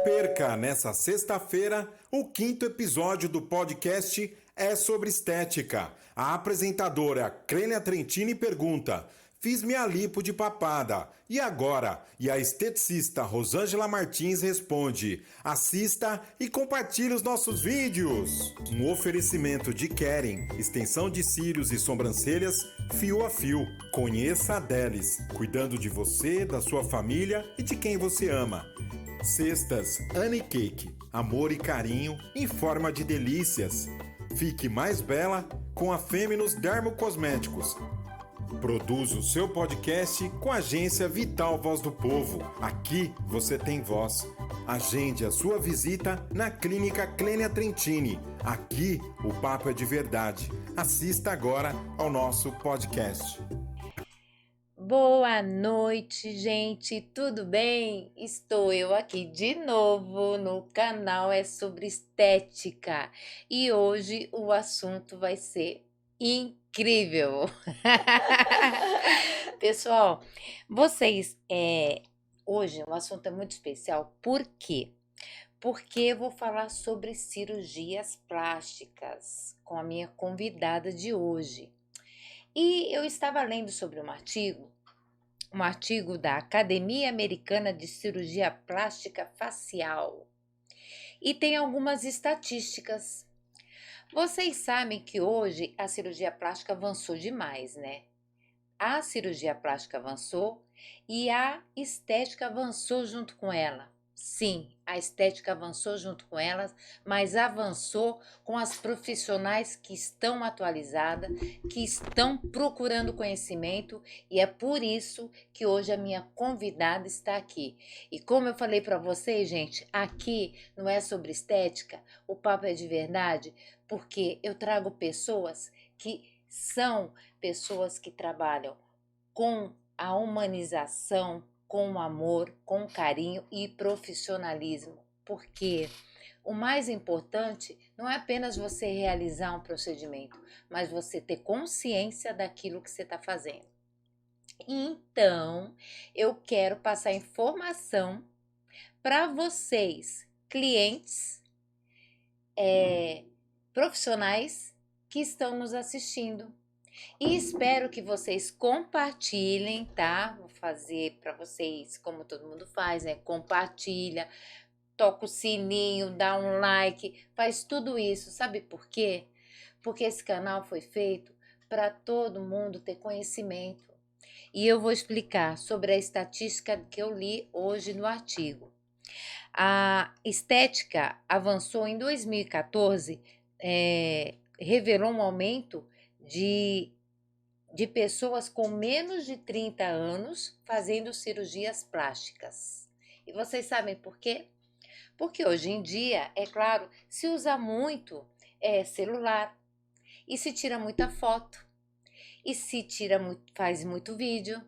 perca, nessa sexta-feira, o 5º episódio do podcast É Sobre Estética. A apresentadora Clênia Trentini pergunta: fiz minha lipo de papada, e agora? E a esteticista Rosângela Martins responde: assista e compartilhe os nossos vídeos. Um oferecimento de Keren, extensão de cílios e sobrancelhas, fio a fio. Conheça a Delis, cuidando de você, da sua família e de quem você ama. Cestas Annie Cake, amor e carinho em forma de delícias. Fique mais bela com a Fêmenos Dermocosméticos. Produz o seu podcast com a agência Vital Voz do Povo. Aqui você tem voz. Agende a sua visita na Clínica Clênia Trentini. Aqui o papo é de verdade. Assista agora ao nosso podcast. Boa noite, gente, tudo bem? Estou eu aqui de novo no canal É Sobre Estética e hoje o assunto vai ser incrível. Pessoal, vocês, hoje o assunto é muito especial, por quê? Porque eu vou falar sobre cirurgias plásticas com a minha convidada de hoje. E eu estava lendo sobre um artigo da Academia Americana de Cirurgia Plástica Facial. E tem algumas estatísticas. Vocês sabem que hoje a cirurgia plástica avançou demais, né? A cirurgia plástica avançou e a estética avançou junto com ela. Sim, a estética avançou junto com elas, mas avançou com as profissionais que estão atualizadas, que estão procurando conhecimento, e é por isso que hoje a minha convidada está aqui. E como eu falei para vocês, gente, aqui não é sobre estética, o papo é de verdade, porque eu trago pessoas que são pessoas que trabalham com a humanização, com amor, com carinho e profissionalismo, porque o mais importante não é apenas você realizar um procedimento, mas você ter consciência daquilo que você está fazendo. Então, eu quero passar informação para vocês, clientes, profissionais que estão nos assistindo. E espero que vocês compartilhem, tá? Vou fazer para vocês como todo mundo faz, né? Compartilha, toca o sininho, dá um like, faz tudo isso. Sabe por quê? Porque esse canal foi feito para todo mundo ter conhecimento. E eu vou explicar sobre a estatística que eu li hoje no artigo. A estética avançou em 2014, revelou um aumento de pessoas com menos de 30 anos fazendo cirurgias plásticas. E vocês sabem por quê? Porque hoje em dia, é claro, se usa muito celular e se tira muita foto e se faz muito vídeo.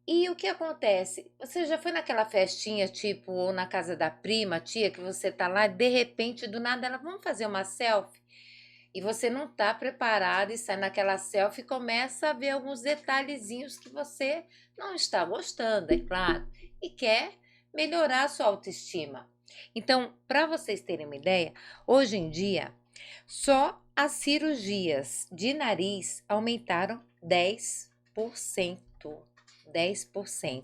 E o que acontece? Você já foi naquela festinha, tipo, ou na casa da prima, tia, que você tá lá, de repente, do nada, ela, vamos fazer uma selfie? E você não está preparado e sai naquela selfie e começa a ver alguns detalhezinhos que você não está gostando, é claro, e quer melhorar a sua autoestima. Então, para vocês terem uma ideia, hoje em dia, só as cirurgias de nariz aumentaram 10%. 10%.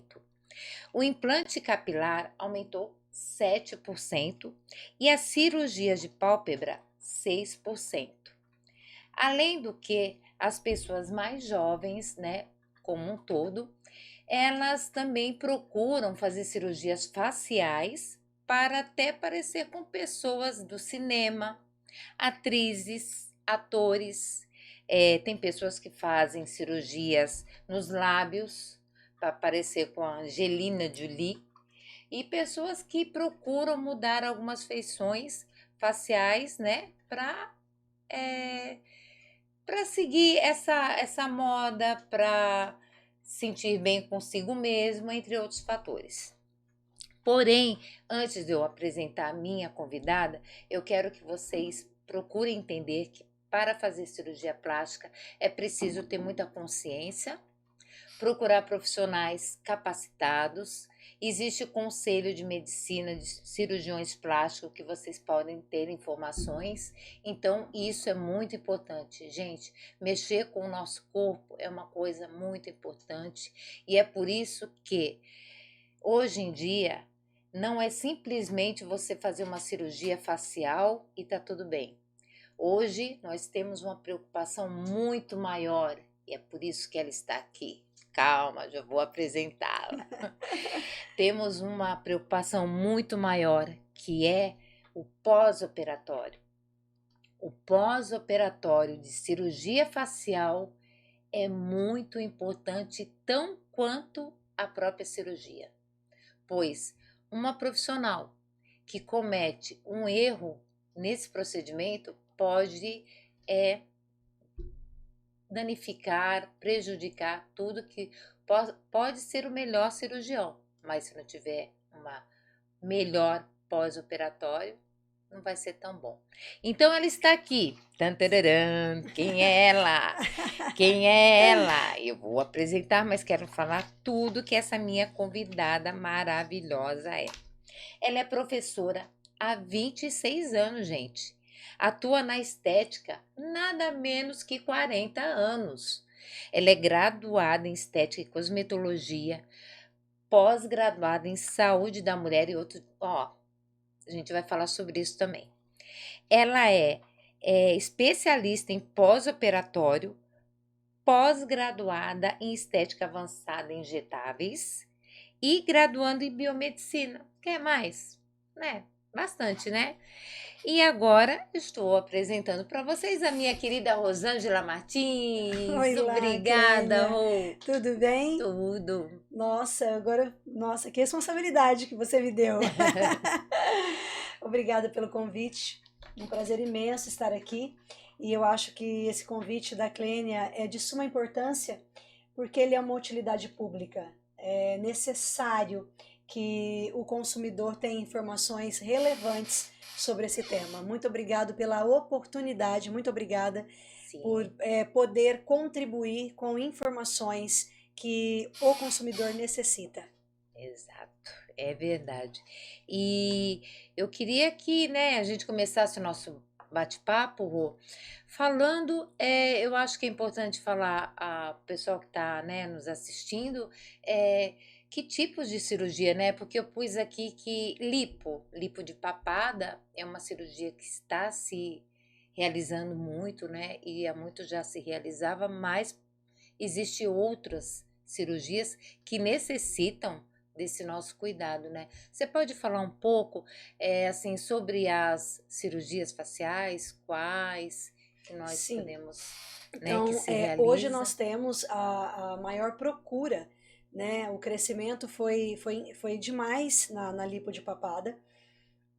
O implante capilar aumentou 7% e as cirurgias de pálpebra 6%. Além do que, as pessoas mais jovens, né, como um todo, elas também procuram fazer cirurgias faciais para até parecer com pessoas do cinema, atrizes, atores. Tem pessoas que fazem cirurgias nos lábios para parecer com a Angelina Jolie e pessoas que procuram mudar algumas feições faciais, né, para seguir essa moda, para sentir bem consigo mesmo, entre outros fatores. Porém, antes de eu apresentar a minha convidada, eu quero que vocês procurem entender que para fazer cirurgia plástica é preciso ter muita consciência, procurar profissionais capacitados, Existe o Conselho de Medicina de Cirurgiões Plásticos que vocês podem ter informações. Então, isso é muito importante, gente. Mexer com o nosso corpo é uma coisa muito importante e é por isso que hoje em dia não é simplesmente você fazer uma cirurgia facial e tá tudo bem. Hoje nós temos uma preocupação muito maior e é por isso que ela está aqui. Calma, já vou apresentá-la. Temos uma preocupação muito maior, que é o pós-operatório. O pós-operatório de cirurgia facial é muito importante, tão quanto a própria cirurgia. Pois uma profissional que comete um erro nesse procedimento pode danificar, prejudicar tudo que pode ser o melhor cirurgião, mas se não tiver uma melhor pós-operatório, não vai ser tão bom. Então ela está aqui. Tantararam. Quem é ela? Quem é ela? Eu vou apresentar, mas quero falar tudo que essa minha convidada maravilhosa é. Ela é professora há 26 anos, gente. Atua na estética nada menos que 40 anos. Ela é graduada em estética e cosmetologia, pós-graduada em saúde da mulher e outro. A gente vai falar sobre isso também. Ela é especialista em pós-operatório, pós-graduada em estética avançada em injetáveis e graduando em biomedicina. Quer mais? Né? Bastante, né? E agora estou apresentando para vocês a minha querida Rosângela Martins. Oi, Obrigada, Clênia. Tudo bem? Tudo. Nossa, que responsabilidade que você me deu. Obrigada pelo convite. Um prazer imenso estar aqui. E eu acho que esse convite da Clênia é de suma importância, porque ele é uma utilidade pública. É necessário que o consumidor tenha informações relevantes sobre esse tema. Muito obrigado pela oportunidade, muito obrigada por poder contribuir com informações que o consumidor necessita. Exato, é verdade. E eu queria que, a gente começasse o nosso bate-papo, Rô, falando, eu acho que é importante falar ao pessoal que está, nos assistindo, que tipos de cirurgia, né? Porque eu pus aqui que lipo de papada é uma cirurgia que está se realizando muito, né? E há muito já se realizava, mas existem outras cirurgias que necessitam desse nosso cuidado, né? Você pode falar um pouco, assim, sobre as cirurgias faciais, quais que nós podemos, então, que se realiza? hoje nós temos a maior procura, né? O crescimento foi demais na lipo de papada.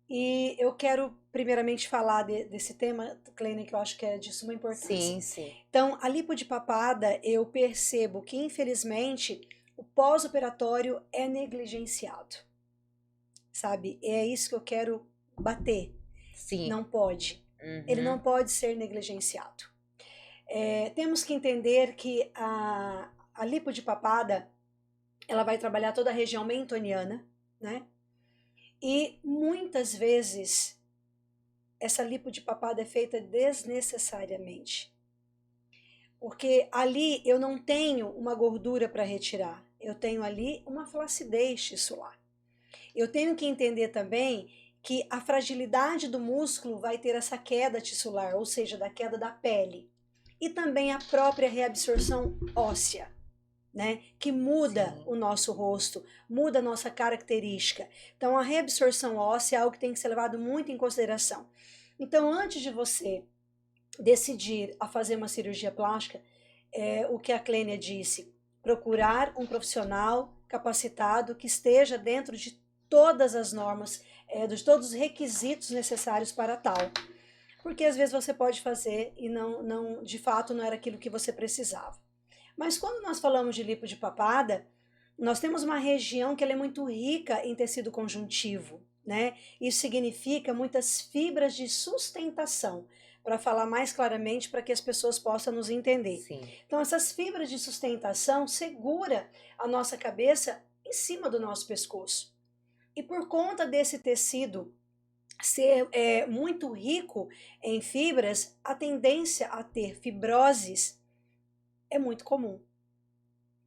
E eu quero primeiramente falar desse tema, Clênia, que eu acho que é de suma importância. Sim. Então, a lipo de papada, eu percebo que, infelizmente, o pós-operatório é negligenciado, sabe? É isso que eu quero bater. Sim. Não pode. Uhum. Ele não pode ser negligenciado. Temos que entender que a lipo de papada, ela vai trabalhar toda a região mentoniana, né? E muitas vezes essa lipo de papada é feita desnecessariamente. Porque ali eu não tenho uma gordura para retirar, eu tenho ali uma flacidez tissular. Eu tenho que entender também que a fragilidade do músculo vai ter essa queda tissular, ou seja, da queda da pele. E também a própria reabsorção óssea, né? Que muda o nosso rosto, muda a nossa característica. Então, a reabsorção óssea é algo que tem que ser levado muito em consideração. Então, antes de você decidir a fazer uma cirurgia plástica, o que a Clênia disse, procurar um profissional capacitado que esteja dentro de todas as normas, de todos os requisitos necessários para tal. Porque às vezes você pode fazer e não, de fato não era aquilo que você precisava. Mas quando nós falamos de lipo de papada, nós temos uma região que ela é muito rica em tecido conjuntivo, né? Isso significa muitas fibras de sustentação, para falar mais claramente para que as pessoas possam nos entender. Sim. Então essas fibras de sustentação segura a nossa cabeça em cima do nosso pescoço. E por conta desse tecido ser muito rico em fibras, a tendência a ter fibroses é muito comum.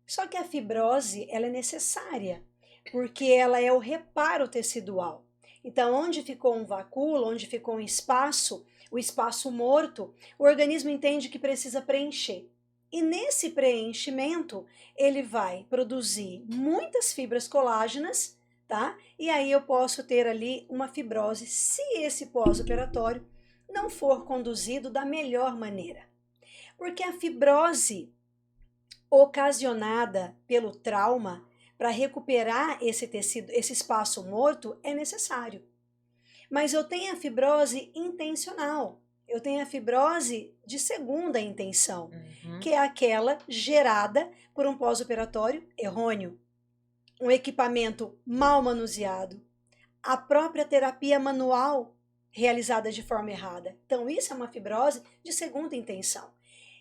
Só que a fibrose, ela é necessária, porque ela é o reparo tecidual. Então, onde ficou um vacúolo, onde ficou um espaço, o espaço morto, o organismo entende que precisa preencher. E nesse preenchimento, ele vai produzir muitas fibras colágenas, tá? E aí eu posso ter ali uma fibrose, se esse pós-operatório não for conduzido da melhor maneira. Porque a fibrose ocasionada pelo trauma, para recuperar esse tecido, esse espaço morto, é necessário. Mas eu tenho a fibrose intencional, eu tenho a fibrose de segunda intenção, que é aquela gerada por um pós-operatório errôneo, um equipamento mal manuseado, a própria terapia manual realizada de forma errada. Então, isso é uma fibrose de segunda intenção.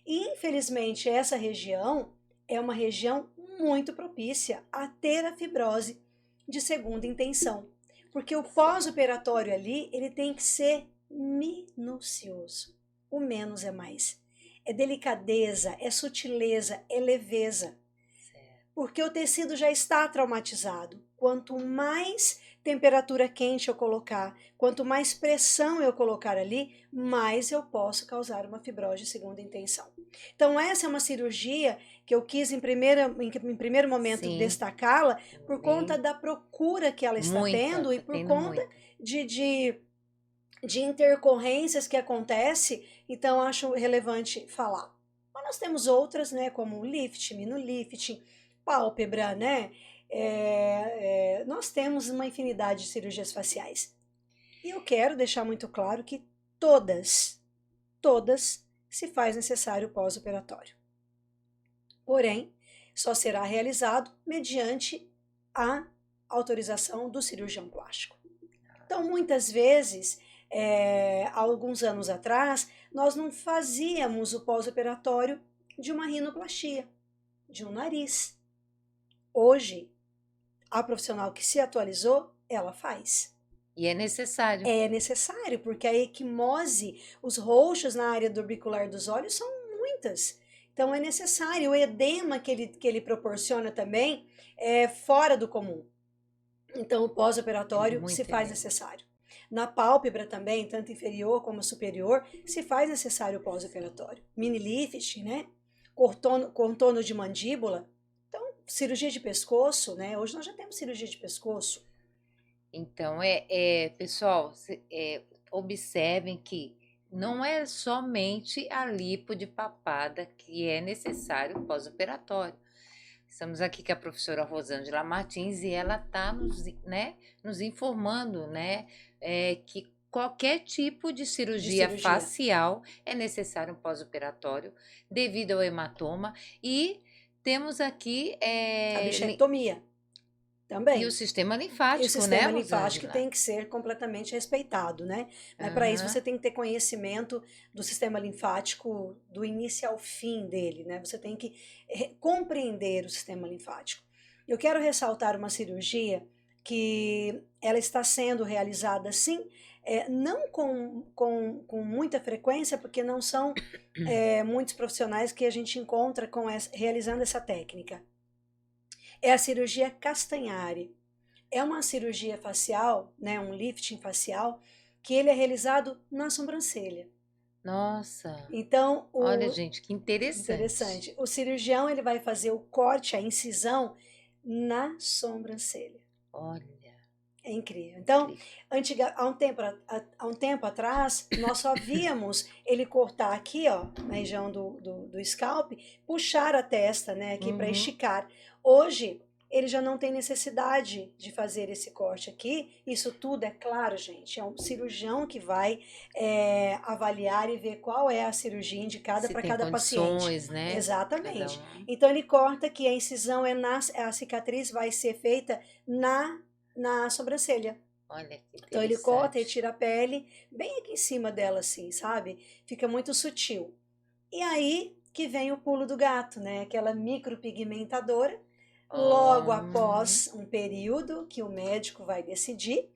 E, infelizmente, essa região é uma região muito propícia a ter a fibrose de segunda intenção. Porque o pós-operatório ali, ele tem que ser minucioso. O menos é mais. É delicadeza, é sutileza, é leveza. Porque o tecido já está traumatizado. Quanto mais temperatura quente eu colocar, quanto mais pressão eu colocar ali, mais eu posso causar uma fibrose de segunda intenção. Então, essa é uma cirurgia que eu quis em primeiro momento destacá-la por conta da procura que ela está tendo e por conta de intercorrências que acontece. Então, acho relevante falar. Mas nós temos outras, né, como o lifting, minolifting, pálpebra, né? Nós temos uma infinidade de cirurgias faciais. E eu quero deixar muito claro que todas se faz necessário pós-operatório. Porém, só será realizado mediante a autorização do cirurgião plástico. Então, muitas vezes, há alguns anos atrás, nós não fazíamos o pós-operatório de uma rinoplastia, de um nariz. Hoje, a profissional que se atualizou, ela faz. E é necessário. É necessário, porque a equimose, os roxos na área do orbicular dos olhos são muitas. Então é necessário. O edema que ele proporciona também é fora do comum. Então o pós-operatório se faz necessário. Na pálpebra também, tanto inferior como superior, se faz necessário o pós-operatório. Mini lifting, né? Contorno de mandíbula. Cirurgia de pescoço, né? Hoje nós já temos cirurgia de pescoço. Então, pessoal, observem que não é somente a lipo de papada que é necessário pós-operatório. Estamos aqui com a professora Rosângela Martins e ela está nos informando, né, que qualquer tipo de cirurgia facial é necessário um pós-operatório devido ao hematoma. E temos aqui a bichectomia também. E o sistema linfático, né? E o sistema linfático tem que ser completamente respeitado, né? Mas para isso você tem que ter conhecimento do sistema linfático do início ao fim dele, né? Você tem que compreender o sistema linfático. Eu quero ressaltar uma cirurgia que ela está sendo realizada, sim, não com muita frequência, porque não são muitos profissionais que a gente encontra realizando essa técnica. É a cirurgia Castanhari. É uma cirurgia facial, né, um lifting facial, que ele é realizado na sobrancelha. Nossa! Então, olha, gente, que interessante. O cirurgião ele vai fazer o corte, a incisão na sobrancelha. Olha! É incrível. Então, há um tempo atrás, nós só víamos ele cortar aqui, ó, na região do scalp, puxar a testa, né, aqui para esticar. Hoje, ele já não tem necessidade de fazer esse corte aqui. Isso tudo, é claro, gente, é um cirurgião que vai avaliar e ver qual é a cirurgia indicada para cada paciente. Né? Exatamente. Então, ele corta aqui, a incisão a cicatriz vai ser feita na sobrancelha. Olha que interessante. Então ele corta e tira a pele bem aqui em cima dela, assim, sabe? Fica muito sutil. E aí que vem o pulo do gato, né? Aquela micropigmentadora, Logo após um período que o médico vai decidir,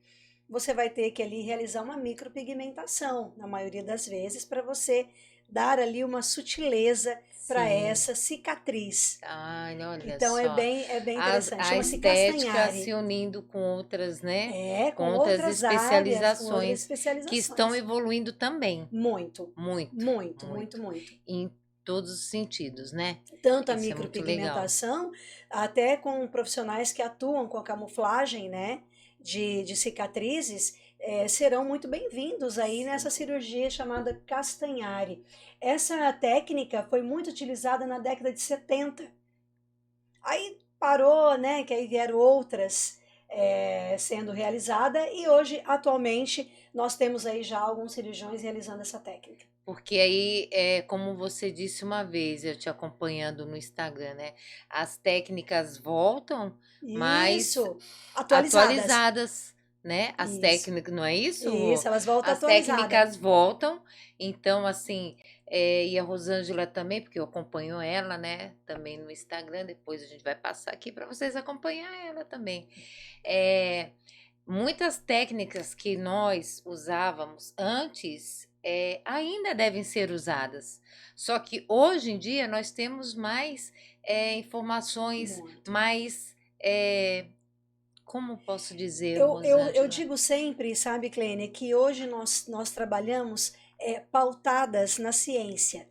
você vai ter que ali realizar uma micropigmentação, na maioria das vezes, para você dar ali uma sutileza para Sim. essa cicatriz. Ai, olha Então é só. bem interessante. A Chama-se estética Castanhari. se unindo com outras, né? Com Com outras outras áreas, com outras especializações que estão especializações. evoluindo também. Muito, Muito, muito, muito. muito, muito. Em todos os sentidos, né? Tanto a Isso é muito legal. micropigmentação, até com profissionais que atuam com a camuflagem, né, de cicatrizes, serão muito bem-vindos aí nessa cirurgia chamada Castanhari. Essa técnica foi muito utilizada na década de 70. Aí parou, né, que aí vieram outras sendo realizadas e hoje, atualmente, nós temos aí já alguns cirurgiões realizando essa técnica. Porque aí, como você disse uma vez, eu te acompanhando no Instagram, né? As técnicas voltam, mas Isso, atualizadas. atualizadas, né? As Isso. técnicas, não é isso? Isso, elas voltam As atualizadas. técnicas voltam, então assim, e a Rosângela também, porque eu acompanho ela, né? Também no Instagram, depois a gente vai passar aqui para vocês acompanhar ela também. Muitas técnicas que nós usávamos antes ainda devem ser usadas. Só que hoje em dia nós temos mais informações, Muito. mais. Como posso dizer, Eu Rosângela? digo sempre, sabe, Clênia, que hoje nós trabalhamos pautadas na ciência.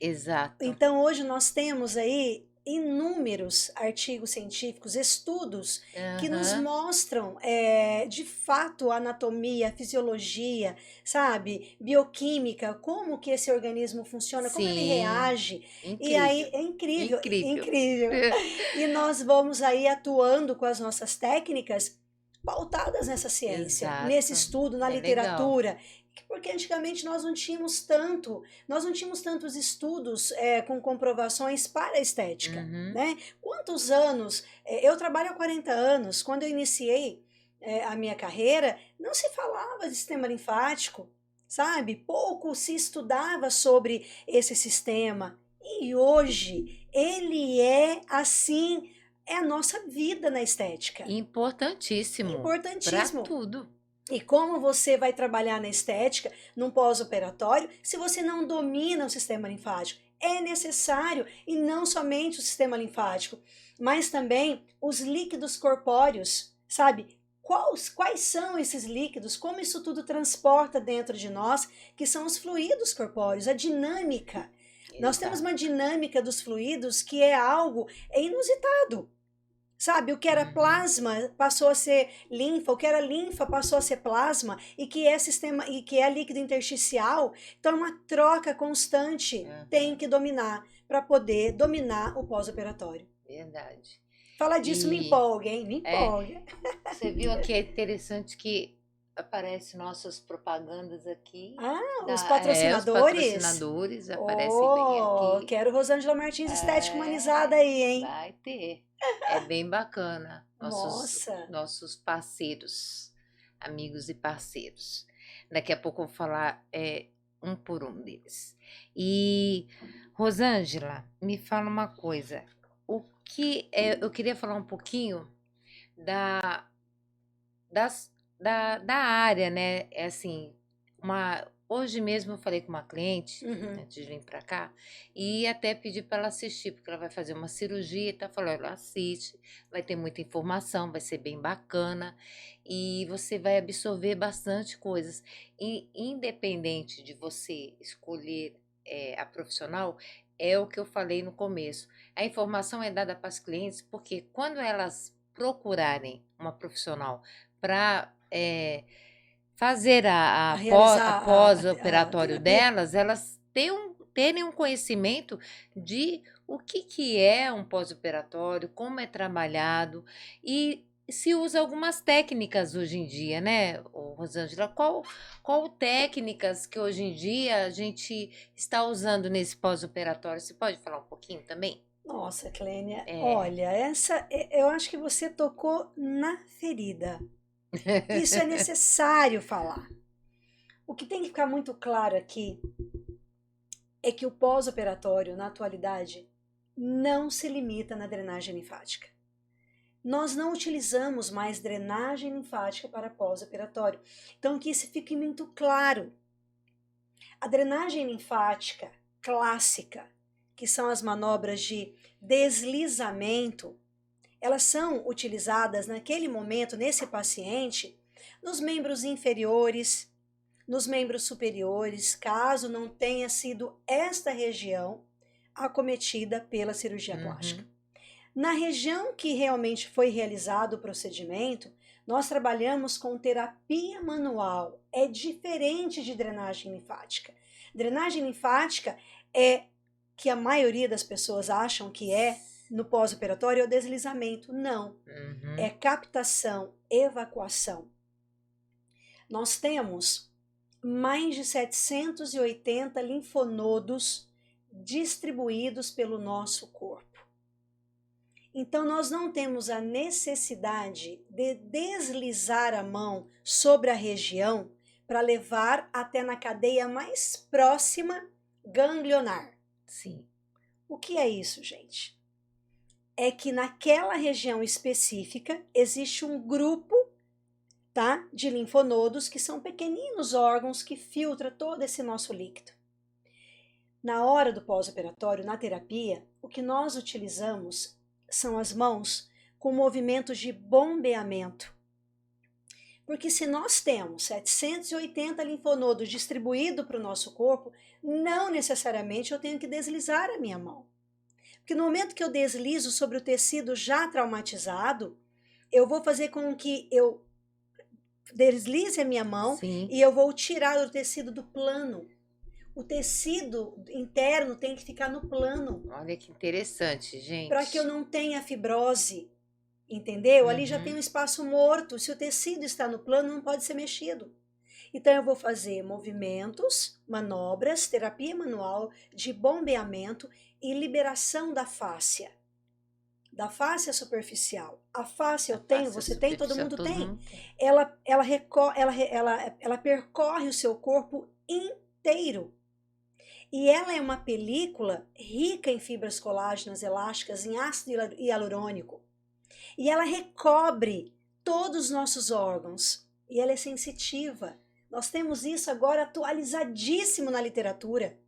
Exato. Então, hoje nós temos aí inúmeros artigos científicos, estudos que nos mostram de fato a anatomia, a fisiologia, sabe, bioquímica, como que esse organismo funciona, como ele Sim. reage. Incrível. E aí é incrível, Incrível. incrível. E nós vamos aí atuando com as nossas técnicas pautadas nessa ciência, Exato. nesse estudo, na É literatura. Porque antigamente nós não tínhamos tantos estudos com comprovações para a estética, né? Quantos anos? Eu trabalho há 40 anos. Quando eu iniciei a minha carreira, não se falava de sistema linfático, sabe? Pouco se estudava sobre esse sistema. E hoje ele é assim, é a nossa vida na estética. Importantíssimo. Importantíssimo. Para tudo. E como você vai trabalhar na estética, num pós-operatório, se você não domina o sistema linfático? É necessário, e não somente o sistema linfático, mas também os líquidos corpóreos, sabe? Quais são esses líquidos? Como isso tudo transporta dentro de nós, que são os fluidos corpóreos, a dinâmica. Exato. Nós temos uma dinâmica dos fluidos que é algo inusitado. Sabe, o que era plasma passou a ser linfa, o que era linfa passou a ser plasma, e que é líquido intersticial. Então, uma troca constante tem que dominar para poder dominar o pós-operatório. Verdade. Falar disso me empolga, hein? Me empolga. Você viu aqui, é interessante que aparecem nossas propagandas aqui. Os patrocinadores? Os patrocinadores aparecem bem aqui. Quero Rosângela Martins Estética Humanizada aí, hein? Vai ter. É bem bacana. Nossos parceiros, amigos e parceiros. Daqui a pouco eu vou falar um por um deles. E, Rosângela, me fala uma coisa. Eu queria falar um pouquinho da área, né? Hoje mesmo eu falei com uma cliente, antes de vir para cá, e até pedi para ela assistir, porque ela vai fazer uma cirurgia, tá? Falou, ela assiste, vai ter muita informação, vai ser bem bacana, e você vai absorver bastante coisas. E, independente de você escolher a profissional, é o que eu falei no começo. A informação é dada para as clientes, porque quando elas procurarem uma profissional para fazer a pós-operatório delas, elas terem um conhecimento de o que é um pós-operatório, como é trabalhado, e se usa algumas técnicas hoje em dia, né, Rosângela? Qual técnicas que hoje em dia a gente está usando nesse pós-operatório? Você pode falar um pouquinho também? Nossa, Clênia, olha, eu acho que você tocou na ferida. Isso é necessário falar. O que tem que ficar muito claro aqui é que o pós-operatório, na atualidade, não se limita na drenagem linfática. nós não utilizamos mais drenagem linfática para pós-operatório. Então, que isso fique muito claro. A drenagem linfática clássica, que são as manobras de deslizamento, elas são utilizadas naquele momento, nesse paciente, nos membros inferiores, nos membros superiores, caso não tenha sido esta região acometida pela cirurgia plástica. Na região que realmente foi realizado o procedimento, nós trabalhamos com terapia manual. É diferente de drenagem linfática. Drenagem linfática é que a maioria das pessoas acham que é no pós-operatório é o deslizamento. Não. É captação, evacuação. Nós temos mais de 780 linfonodos distribuídos pelo nosso corpo. Então, nós não temos a necessidade de deslizar a mão sobre a região para levar até na cadeia mais próxima ganglionar. Sim. O que é isso, gente? É que naquela região específica existe um grupo, tá, de linfonodos que são pequeninos órgãos que filtram todo esse nosso líquido. Na hora do pós-operatório, na terapia, o que nós utilizamos são as mãos com movimentos de bombeamento. Porque se nós temos 780 linfonodos distribuídos para o nosso corpo, não necessariamente eu tenho que deslizar a minha mão. Porque no momento que eu deslizo sobre o tecido já traumatizado, eu vou fazer com que eu deslize a minha mão. Sim. E eu vou tirar o tecido do plano. O tecido interno tem que ficar no plano. Olha que interessante, gente. Para que eu não tenha fibrose, entendeu? Ali já tem um espaço morto. Se o tecido está no plano, não pode ser mexido. Então, eu vou fazer movimentos, manobras, terapia manual de bombeamento e liberação da fáscia. Da fáscia superficial. A fáscia eu tenho, você tem, todo mundo tem. Ela percorre o seu corpo inteiro. E ela é uma película rica em fibras colágenas elásticas, em ácido hialurônico. E ela recobre todos os nossos órgãos. E ela é sensitiva. Nós temos isso agora atualizadíssimo na literatura.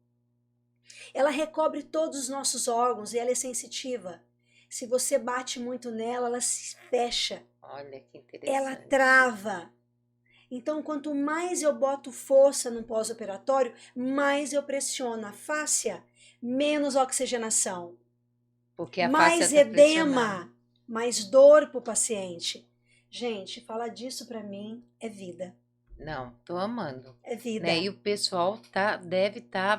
Ela recobre todos os nossos órgãos e ela é sensitiva. Se você bate muito nela, ela se fecha. Olha que interessante. Ela trava. Então, quanto mais eu boto força no pós-operatório, mais eu pressiono a fáscia, menos oxigenação. Porque a mais fáscia edema, mais dor para o paciente. Gente, falar disso para mim é vida. Não, tô amando. É vida. Né? E o pessoal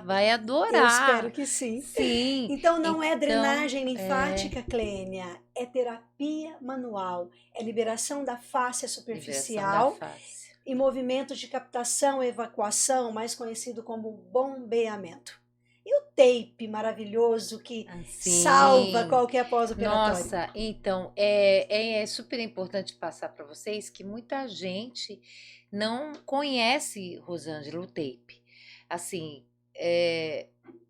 vai adorar. Eu espero que sim. Sim. Então não é drenagem linfática, Clênia, é terapia manual, é liberação da fáscia superficial. Liberação da fáscia. E movimentos de captação e evacuação, mais conhecido como bombeamento. E o tape maravilhoso que salva qualquer pós-operatório. Nossa, então, é super importante passar para vocês que muita gente não conhece, Rosângela, o tape. Assim,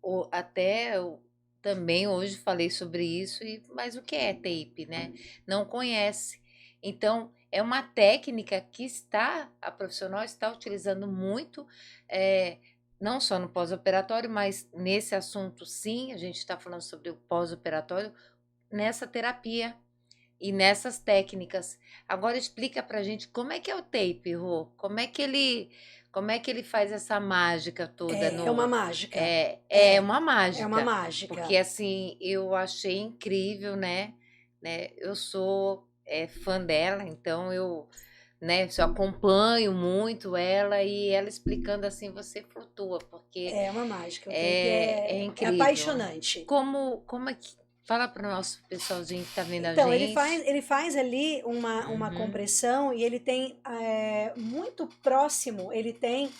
eu também hoje falei sobre isso, mas o que é tape, né? Não conhece. Então, é uma técnica que a profissional está utilizando muito, não só no pós-operatório, mas nesse assunto sim, a gente está falando sobre o pós-operatório, nessa terapia e nessas técnicas. Agora explica pra gente como é que é o tape, Rô, como é que ele faz essa mágica toda? É uma mágica. É uma mágica. É uma mágica. Porque assim, eu achei incrível, né? Eu sou fã dela, então eu acompanho muito ela e ela explicando assim, você flutua, porque é uma mágica, é incrível. É apaixonante. Como é que fala para o nosso pessoalzinho que está vendo então, a gente? Ele faz ali uma compressão e ele tem muito próximo, ele tem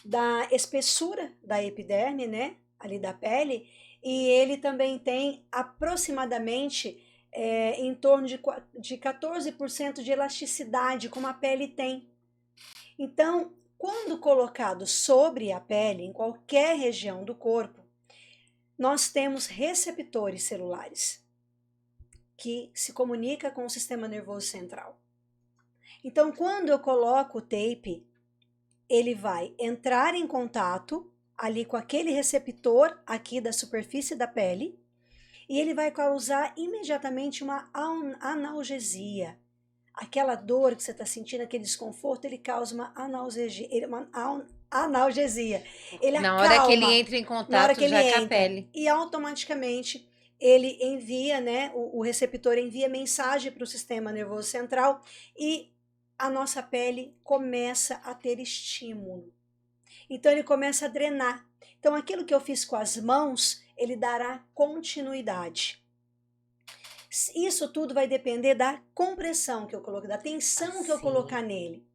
da espessura da epiderme, né, ali da pele, e ele também tem aproximadamente em torno de 14% de elasticidade, como a pele tem. Então, quando colocado sobre a pele, em qualquer região do corpo, nós temos receptores celulares. que se comunica com o sistema nervoso central. Então, quando eu coloco o tape, ele vai entrar em contato ali com aquele receptor aqui da superfície da pele e ele vai causar imediatamente uma analgesia. Aquela dor que você está sentindo, aquele desconforto, ele causa uma analgesia. Ele Na acalma, hora que ele entra em na hora contato que ele já com a entra, pele. e automaticamente ele envia, né, o receptor envia mensagem para o sistema nervoso central e a nossa pele começa a ter estímulo. Então ele começa a drenar. Então aquilo que eu fiz com as mãos, ele dará continuidade. Isso tudo vai depender da compressão que eu coloco, da tensão que eu colocar nele.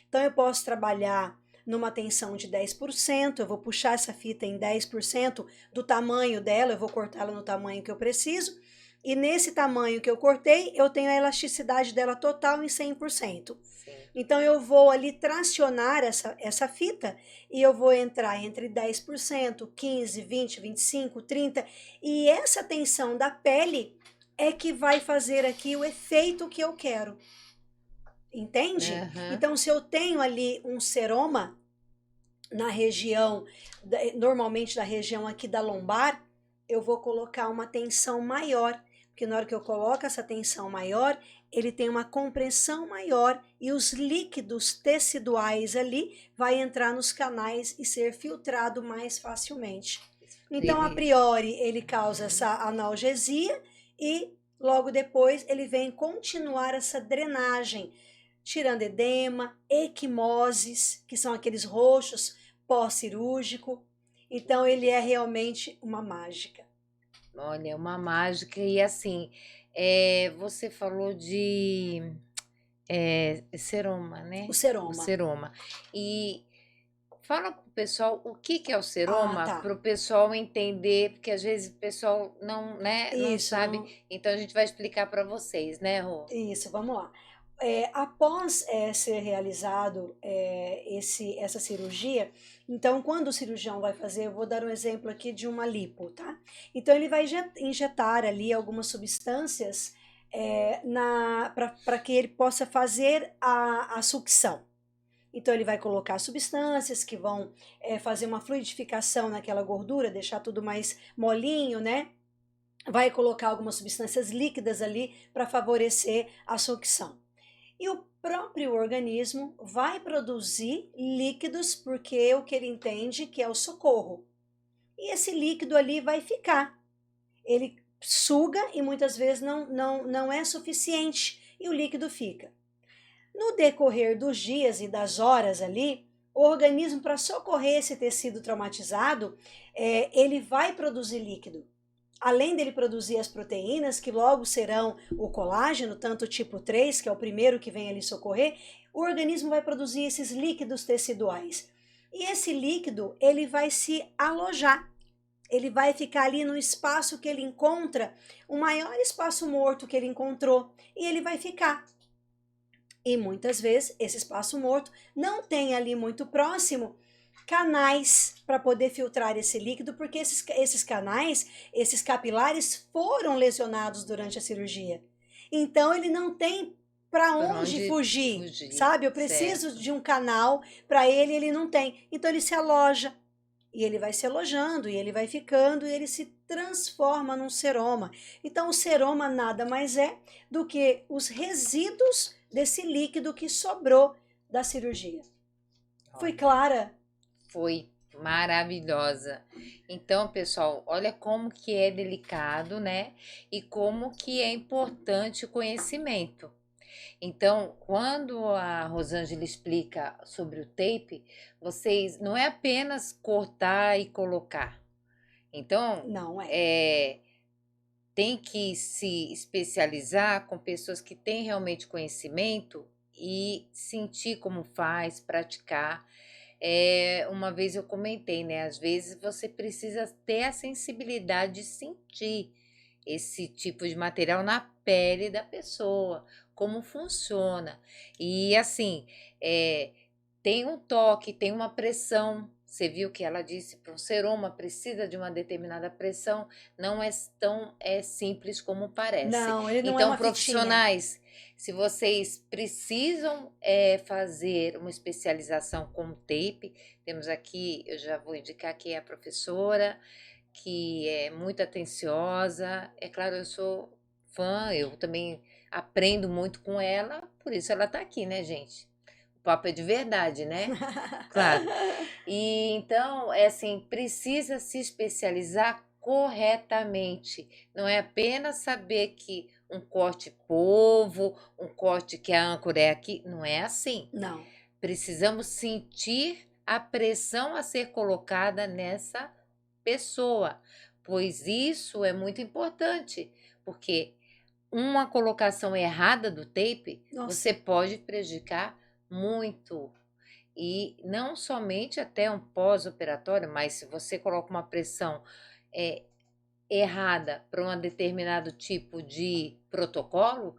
Então eu posso trabalhar numa tensão de 10%, eu vou puxar essa fita em 10% do tamanho dela, eu vou cortá-la no tamanho que eu preciso, e nesse tamanho que eu cortei, eu tenho a elasticidade dela total em 100%. Então eu vou ali tracionar essa fita e eu vou entrar entre 10%, 15, 20, 25, 30, e essa tensão da pele é que vai fazer aqui o efeito que eu quero. Entende? Então, se eu tenho ali um seroma na região, normalmente na região aqui da lombar, eu vou colocar uma tensão maior, porque na hora que eu coloco essa tensão maior, ele tem uma compressão maior e os líquidos teciduais ali vai entrar nos canais e ser filtrado mais facilmente. Então, a priori, ele causa essa analgesia e logo depois ele vem continuar essa drenagem, tirando edema, equimoses, que são aqueles roxos pós-cirúrgico. Então ele é realmente uma mágica. Olha, é uma mágica e assim, você falou de seroma, né? O seroma. O seroma. E fala pro pessoal o que é o seroma, tá. para o pessoal entender, porque às vezes o pessoal não, né, não Isso, sabe. não- Então a gente vai explicar para vocês, né, Rô? Isso, vamos lá. Após ser realizado essa cirurgia, então quando o cirurgião vai fazer, eu vou dar um exemplo aqui de uma lipo, tá? Então ele vai injetar ali algumas substâncias para que ele possa fazer a sucção. Então ele vai colocar substâncias que vão fazer uma fluidificação naquela gordura, deixar tudo mais molinho, né? Vai colocar algumas substâncias líquidas ali para favorecer a sucção. E o próprio organismo vai produzir líquidos porque é o que ele entende que é o socorro. E esse líquido ali vai ficar. Ele suga e muitas vezes não é suficiente e o líquido fica. No decorrer dos dias e das horas ali, o organismo, para socorrer esse tecido traumatizado, ele vai produzir líquido. Além dele produzir as proteínas, que logo serão o colágeno, tanto tipo 3, que é o primeiro que vem ali socorrer, o organismo vai produzir esses líquidos teciduais. E esse líquido, ele vai se alojar. Ele vai ficar ali no espaço que ele encontra, o maior espaço morto que ele encontrou, e ele vai ficar. E muitas vezes esse espaço morto não tem ali muito próximo canais para poder filtrar esse líquido, porque esses canais, esses capilares foram lesionados durante a cirurgia. Então ele não tem para onde fugir, sabe? Eu preciso de um canal para ele não tem. Então ele se aloja. E ele vai se alojando, e ele vai ficando, e ele se transforma num seroma. Então, o seroma nada mais é do que os resíduos desse líquido que sobrou da cirurgia. Foi clara? Foi maravilhosa. Então, pessoal, olha como que é delicado, né? E como que é importante o conhecimento. Então, quando a Rosângela explica sobre o tape, vocês não é apenas cortar e colocar. Então, Não tem que se especializar com pessoas que têm realmente conhecimento e sentir como faz, praticar. Uma vez eu comentei, né? Às vezes você precisa ter a sensibilidade de sentir esse tipo de material na pele da pessoa, como funciona. E assim, tem um toque, tem uma pressão, Você viu que ela disse para um seroma precisa de uma determinada pressão, não é tão simples como parece. Não, ele não é Então, uma fitinha. profissionais, se vocês precisam fazer uma especialização com tape, temos aqui, eu já vou indicar aqui a professora, que é muito atenciosa. É claro, eu sou fã, eu também aprendo muito com ela, por isso ela está aqui, né, gente? O papo é de verdade, né? Claro. E então, é assim, precisa se especializar corretamente. Não é apenas saber que um corte polvo, um corte que a âncora é aqui. Não é assim. Não. Precisamos sentir a pressão a ser colocada nessa pessoa, pois isso é muito importante, porque uma colocação errada do tape, Nossa. você pode prejudicar muito. E não somente até um pós-operatório, mas se você coloca uma pressão errada para um determinado tipo de protocolo,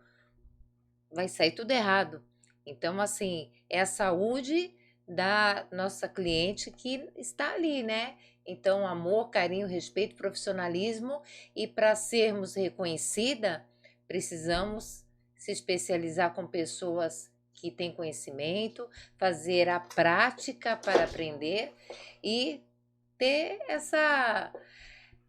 vai sair tudo errado. Então, assim, é a saúde da nossa cliente que está ali, né? Então, amor, carinho, respeito, profissionalismo, e para sermos reconhecida, precisamos se especializar com pessoas que têm conhecimento, fazer a prática para aprender e ter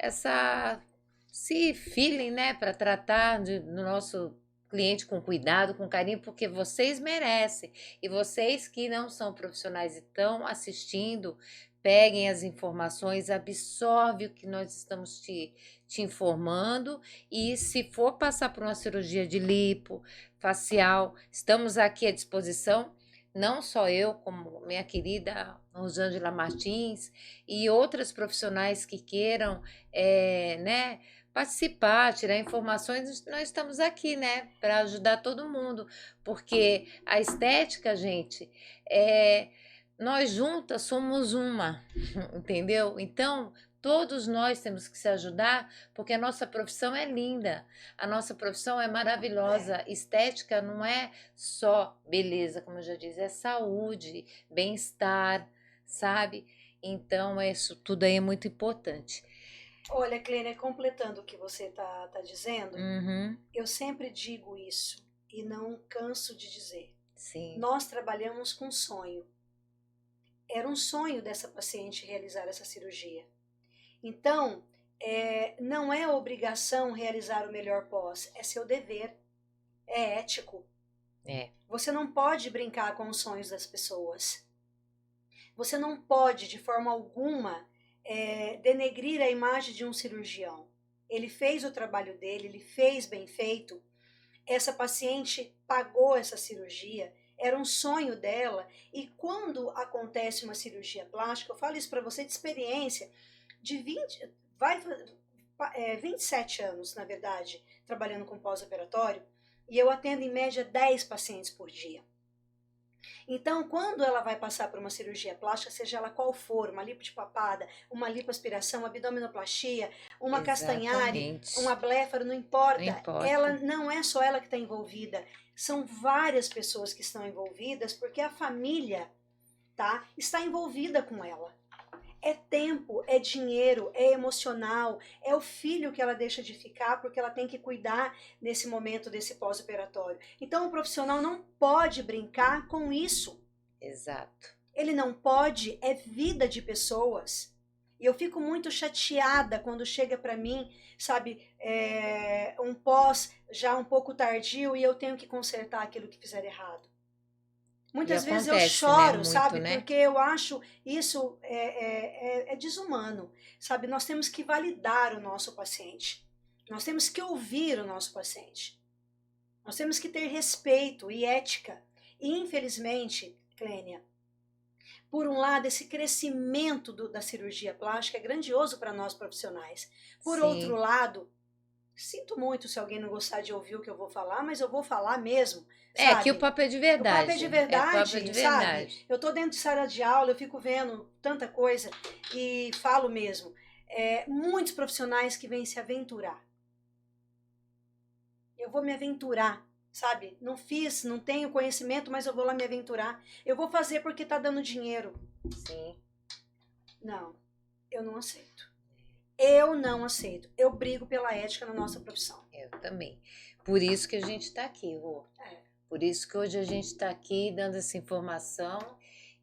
esse feeling, né, para tratar do nosso cliente com cuidado, com carinho, porque vocês merecem. E vocês que não são profissionais e estão assistindo, peguem as informações, absorve o que nós estamos te informando, e se for passar por uma cirurgia de lipo, facial, estamos aqui à disposição, não só eu, como minha querida Rosângela Martins e outras profissionais que queiram, né, participar, tirar informações, nós estamos aqui, né, para ajudar todo mundo, porque a estética, gente, nós juntas somos uma, entendeu? Então, todos nós temos que se ajudar, porque a nossa profissão é linda, a nossa profissão é maravilhosa. Estética não é só beleza, como eu já disse, é saúde, bem-estar, sabe? Então, isso tudo aí é muito importante. Olha, Clênia, completando o que você tá dizendo, Uhum, eu sempre digo isso e não canso de dizer. sim. Nós trabalhamos com sonho. Era um sonho dessa paciente realizar essa cirurgia. Então, não é obrigação realizar o melhor pós, é seu dever, é ético. Você não pode brincar com os sonhos das pessoas. Você não pode, de forma alguma, denegrir a imagem de um cirurgião. Ele fez o trabalho dele, ele fez bem feito. Essa paciente pagou essa cirurgia, era um sonho dela, e quando acontece uma cirurgia plástica, eu falo isso para você de experiência, de 27 anos, na verdade, trabalhando com pós-operatório, e eu atendo em média 10 pacientes por dia. Então, quando ela vai passar por uma cirurgia plástica, seja ela qual for, uma lipo de papada, uma lipoaspiração, uma abdominoplastia, uma castanhare, uma blefaro, não importa. Ela não é só ela que está envolvida, são várias pessoas que estão envolvidas, porque a família, tá, está envolvida com ela. É tempo, é dinheiro, é emocional, é o filho que ela deixa de ficar porque ela tem que cuidar nesse momento desse pós-operatório. Então o profissional não pode brincar com isso. Exato. Ele não pode, é vida de pessoas. E eu fico muito chateada quando chega para mim, sabe, um pós já um pouco tardio e eu tenho que consertar aquilo que fizeram errado. Muitas vezes eu choro, né? Sabe? Né? Porque eu acho isso é desumano, sabe? Nós temos que validar o nosso paciente. Nós temos que ouvir o nosso paciente. Nós temos que ter respeito e ética. E, infelizmente, Clênia, por um lado, esse crescimento da cirurgia plástica é grandioso para nós profissionais. Por outro lado, sinto muito se alguém não gostar de ouvir o que eu vou falar, mas eu vou falar mesmo. Sabe? Que o papo é de verdade. O papo é de verdade, sabe? Eu tô dentro de sala de aula, eu fico vendo tanta coisa e falo mesmo. Muitos profissionais que vêm se aventurar. Eu vou me aventurar, sabe? Não fiz, não tenho conhecimento, mas eu vou lá me aventurar. Eu vou fazer porque tá dando dinheiro. Sim. Não, eu não aceito. Eu não aceito. Eu brigo pela ética na nossa profissão. Eu também. Por isso que a gente está aqui, Rô. Por isso que hoje a gente está aqui dando essa informação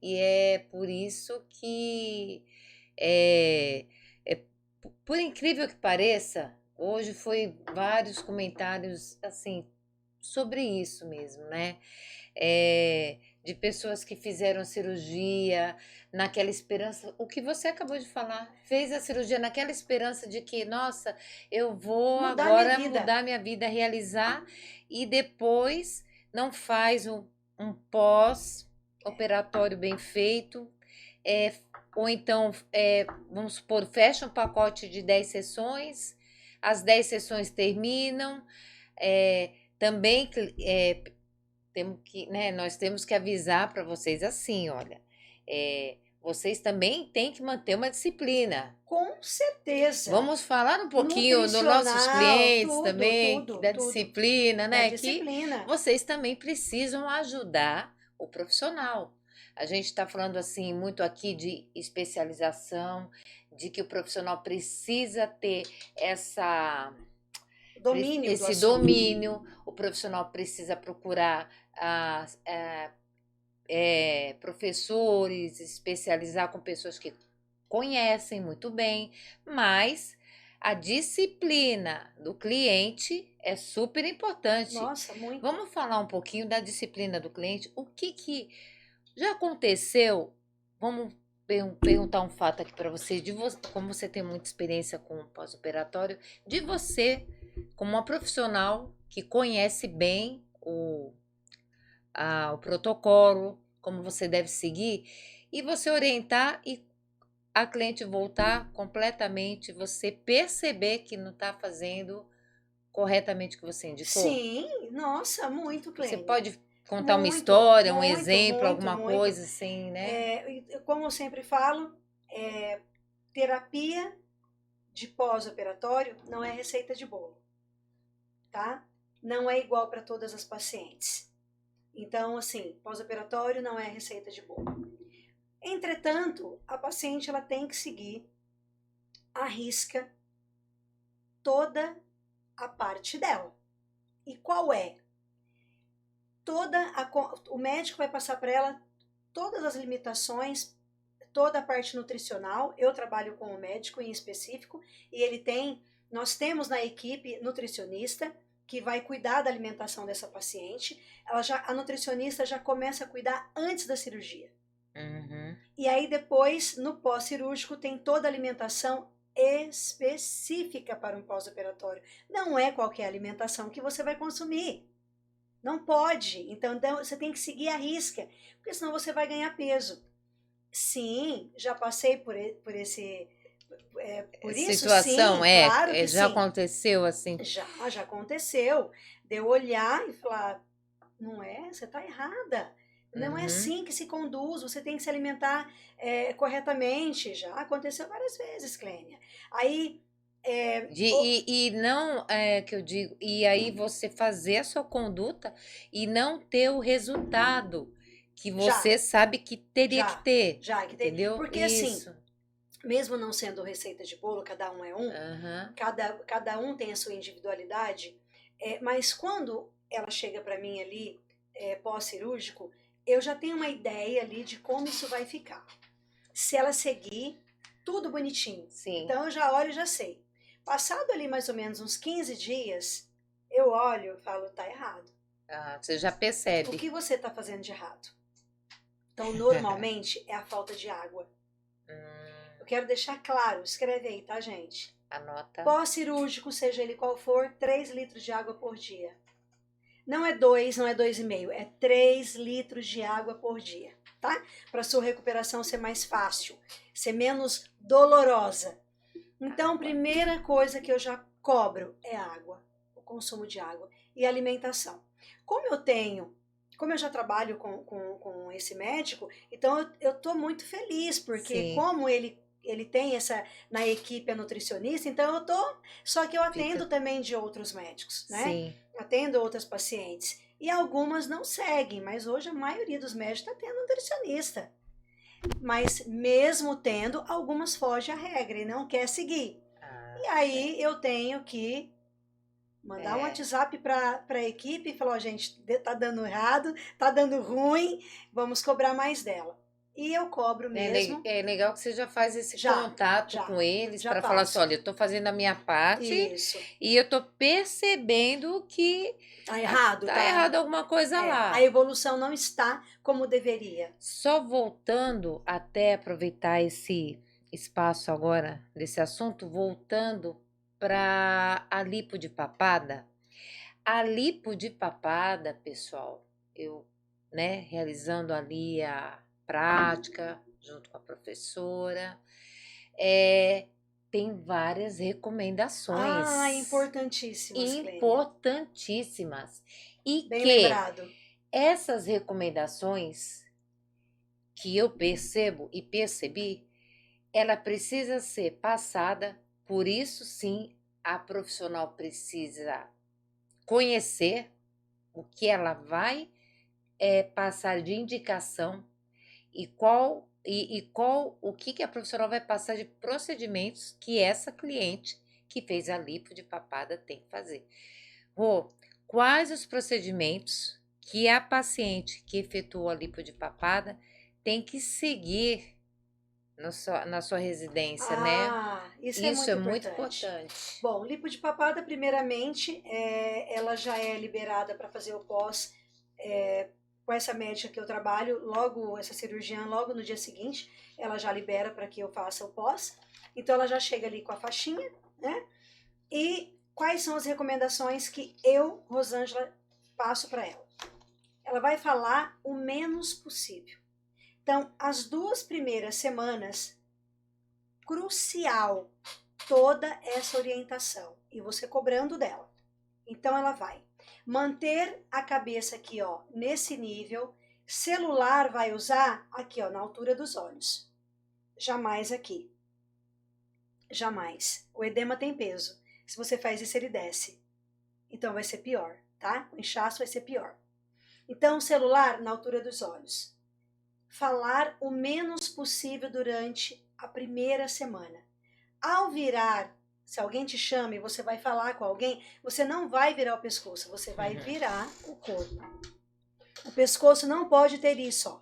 e é por isso que, por incrível que pareça, hoje foi vários comentários assim sobre isso mesmo, né? De pessoas que fizeram cirurgia naquela esperança, o que você acabou de falar, fez a cirurgia naquela esperança de que, nossa, eu vou Mudar agora minha vida. mudar minha vida, realizar, e depois não faz um pós-operatório bem feito, ou então, vamos supor, fecha um pacote de 10 sessões, as 10 sessões terminam, também nós temos que avisar para vocês assim, olha, vocês também têm que manter uma disciplina. Com certeza. Vamos falar um pouquinho dos nossos clientes também, da disciplina, né? Disciplina. Que vocês também precisam ajudar o profissional. A gente está falando assim muito aqui de especialização, de que o profissional precisa ter esse domínio, o profissional precisa procurar professores, especializar com pessoas que conhecem muito bem, mas a disciplina do cliente é super importante. Nossa, muito. Vamos falar um pouquinho da disciplina do cliente. O que já aconteceu? Vamos perguntar um fato aqui para vocês, como você tem muita experiência com o pós-operatório, de você, como uma profissional que conhece bem o protocolo, como você deve seguir, e você orientar e a cliente voltar completamente, você perceber que não está fazendo corretamente o que você indicou? Sim, nossa, muito, Clênia. Você pode contar uma história, um exemplo, alguma coisa assim, né? Como eu sempre falo, terapia de pós-operatório não é receita de bolo, tá? Não é igual para todas as pacientes. Então, assim, pós-operatório não é receita de bolo. Entretanto, a paciente ela tem que seguir à risca toda a parte dela. E qual é? O médico vai passar para ela todas as limitações, toda a parte nutricional. Eu trabalho com um médico em específico e nós temos na equipe nutricionista que vai cuidar da alimentação dessa paciente. A nutricionista já começa a cuidar antes da cirurgia. Uhum. E aí depois, no pós-cirúrgico, tem toda a alimentação específica para um pós-operatório. Não é qualquer alimentação que você vai consumir. Não pode. Então você tem que seguir a risca, porque senão você vai ganhar peso. Sim, já passei por isso, situação, sim, claro que já sim. aconteceu assim? Já aconteceu. De eu olhar e falar, não é, você está errada. Não é assim que se conduz, você tem que se alimentar corretamente. Já aconteceu várias vezes, Clênia. Aí... que eu digo, e aí você fazer a sua conduta e não ter o resultado que você sabe que teria que ter. Entendeu? Porque isso. assim, mesmo não sendo receita de bolo, cada um é um, cada um tem a sua individualidade, mas quando ela chega para mim ali, pós-cirúrgico, eu já tenho uma ideia ali de como isso vai ficar. Se ela seguir, tudo bonitinho. Sim. Então eu já olho e já sei. Passado ali mais ou menos uns 15 dias, eu olho e falo, tá errado. Você já percebe. O que você tá fazendo de errado? Então, normalmente, é a falta de água. Eu quero deixar claro, escreve aí, tá, gente? Anota. Pós-cirúrgico, seja ele qual for, 3 litros de água por dia. Não é 2, não é 2,5, é 3 litros de água por dia, tá? Para sua recuperação ser mais fácil, ser menos dolorosa. Então, primeira coisa que eu já cobro é água, o consumo de água e alimentação. Como eu já trabalho com esse médico, então eu tô muito feliz, porque Sim. como ele tem na equipe a nutricionista, então só que eu atendo também de outros médicos, né? Sim. Atendo outras pacientes. E algumas não seguem, mas hoje a maioria dos médicos está tendo nutricionista. Mas mesmo tendo, algumas fogem à regra e não quer seguir. E aí eu tenho que mandar um WhatsApp para a equipe e falar, ó, gente, tá dando errado, tá dando ruim, vamos cobrar mais dela. E eu cobro mesmo. É legal que você já faz esse Já, contato já, com eles já para falar assim, faço. olha, eu estou fazendo a minha parte Isso. e eu estou percebendo que Tá errado, tá errado alguma coisa lá. A evolução não está como deveria. Só voltando até aproveitar esse espaço agora desse assunto, voltando para a lipo de papada. A lipo de papada, pessoal, eu, né, realizando ali a prática junto com a professora, tem várias recomendações. Importantíssimas, Clênia. Importantíssimas. E Bem que lembrado. essas recomendações que eu percebo e percebi, ela precisa ser passada, por isso sim, a profissional precisa conhecer o que ela vai passar de indicação e qual o que a profissional vai passar de procedimentos que essa cliente que fez a lipo de papada tem que fazer. Rô, quais os procedimentos que a paciente que efetuou a lipo de papada tem que seguir na sua residência, né? Isso é muito importante. Bom, lipo de papada, primeiramente, ela já é liberada para fazer o pós com essa médica que eu trabalho, logo, essa cirurgiã, logo no dia seguinte, ela já libera para que eu faça o pós. Então, ela já chega ali com a faixinha, né? E quais são as recomendações que eu, Rosângela, passo para ela? Ela vai falar o menos possível. Então, as 2 primeiras semanas, crucial toda essa orientação e você cobrando dela. Então, ela vai manter a cabeça aqui, ó, nesse nível. Celular vai usar aqui, ó, na altura dos olhos. Jamais aqui. Jamais. O edema tem peso. Se você faz isso, ele desce. Então, vai ser pior, tá? O inchaço vai ser pior. Então, celular na altura dos olhos. Falar o menos possível durante a primeira semana. Ao virar, se alguém te chama e você vai falar com alguém, você não vai virar o pescoço, você vai virar o corpo. O pescoço não pode ter isso, ó,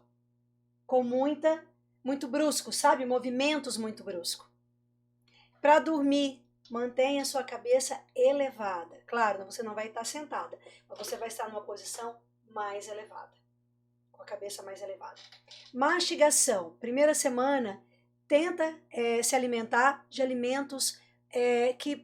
com muito brusco, sabe? Movimentos muito bruscos. Para dormir, mantenha a sua cabeça elevada. Claro, você não vai estar sentada, mas você vai estar numa posição mais elevada, com a cabeça mais elevada. Mastigação. Primeira semana, tenta se alimentar de alimentos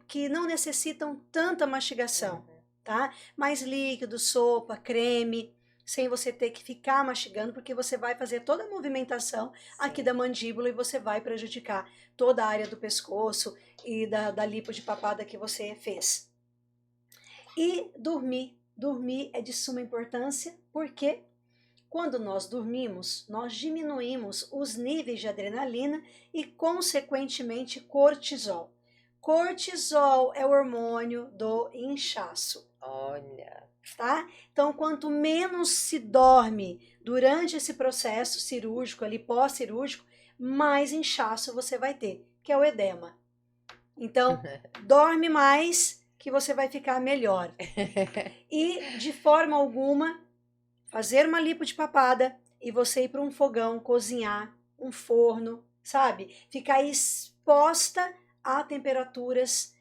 que não necessitam tanta mastigação, tá? Mais líquido, sopa, creme, sem você ter que ficar mastigando, porque você vai fazer toda a movimentação aqui da mandíbula e você vai prejudicar toda a área do pescoço e da lipo de papada que você fez. E dormir. Dormir é de suma importância, porque quando nós dormimos, nós diminuímos os níveis de adrenalina e, consequentemente, cortisol. Cortisol é o hormônio do inchaço. Olha. Tá? Então, quanto menos se dorme durante esse processo cirúrgico, ali pós-cirúrgico, mais inchaço você vai ter, que é o edema. Então, dorme mais que você vai ficar melhor. E, de forma alguma, fazer uma lipo de papada e você ir para um fogão, cozinhar, um forno, sabe? Ficar exposta a temperaturas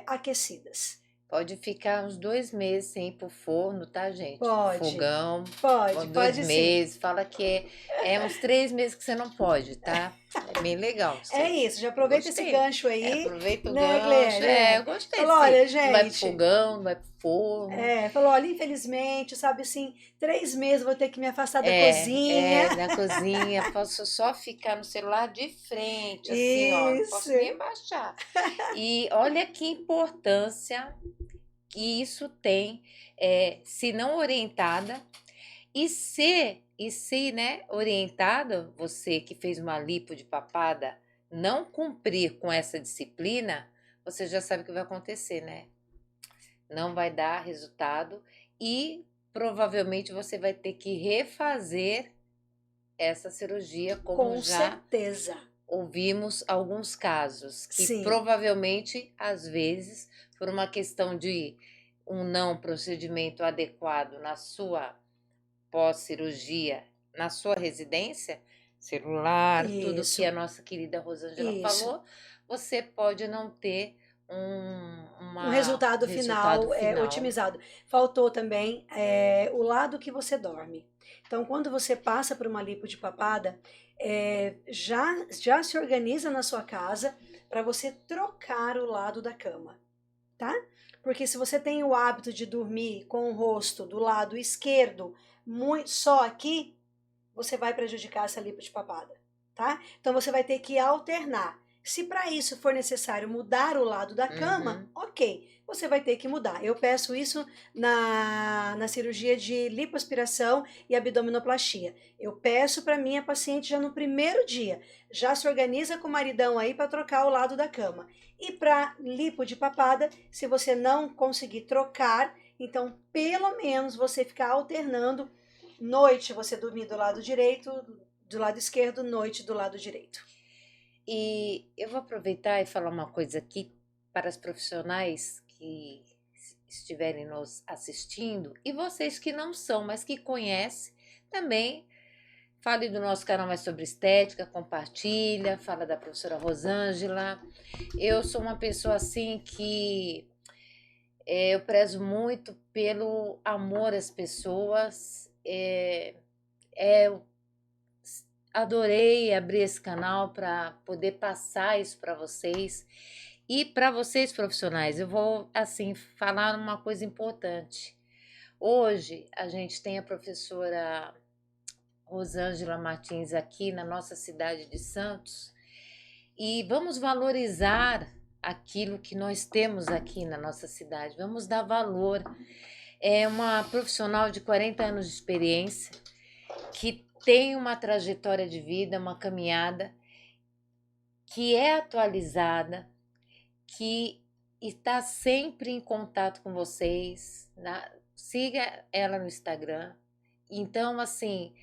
aquecidas. Pode ficar uns 2 meses sem ir pro forno, tá, gente? Pode. Fogão. Pode 2 meses. Sim. Fala que é uns 3 meses que você não pode, tá? É bem legal. É isso, já aproveita esse gancho aí. Aproveita o gancho. Eu gostei. Falou, olha, gente. Não vai pro fogão, não vai pro forno. Falou, olha, infelizmente, sabe assim, 3 meses vou ter que me afastar da cozinha. Da cozinha. Posso só ficar no celular de frente, assim, ó. Não posso nem baixar. E olha que importância que isso tem, se não orientada, e se, né, orientada, você que fez uma lipo de papada, não cumprir com essa disciplina, você já sabe o que vai acontecer, né? Não vai dar resultado e provavelmente você vai ter que refazer essa cirurgia, como Com já certeza. ouvimos alguns casos, que Sim. provavelmente, às vezes, por uma questão de um não procedimento adequado na sua pós-cirurgia, na sua residência, celular, tudo que a Isso, nossa querida Rosângela isso. falou, você pode não ter Um resultado resultado final final. otimizado. Faltou também o lado que você dorme. Então, quando você passa por uma lipo de papada, já se organiza na sua casa para você trocar o lado da cama, tá? Porque se você tem o hábito de dormir com o rosto do lado esquerdo, só aqui, você vai prejudicar essa lipo de papada, tá? Então você vai ter que alternar. Se para isso for necessário mudar o lado da cama, ok, você vai ter que mudar. Eu peço isso na cirurgia de lipoaspiração e abdominoplastia. Eu peço para minha paciente já no primeiro dia, já se organiza com o maridão aí para trocar o lado da cama. E para lipo de papada, se você não conseguir trocar, então pelo menos você ficar alternando. Noite você dormir do lado direito, do lado esquerdo, noite do lado direito. E eu vou aproveitar e falar uma coisa aqui para as profissionais que estiverem nos assistindo e vocês que não são, mas que conhecem também. Fale do nosso canal mais sobre estética, compartilha, fala da professora Rosângela. Eu sou uma pessoa assim que eu prezo muito pelo amor às pessoas. Eu adorei abrir esse canal para poder passar isso para vocês. E para vocês profissionais, eu vou assim falar uma coisa importante. Hoje a gente tem a professora Rosângela Martins aqui na nossa cidade de Santos e vamos valorizar aquilo que nós temos aqui na nossa cidade. Vamos dar valor. É uma profissional de 40 anos de experiência que tem uma trajetória de vida, uma caminhada que é atualizada, que está sempre em contato com vocês. Siga ela no Instagram. Então, assim,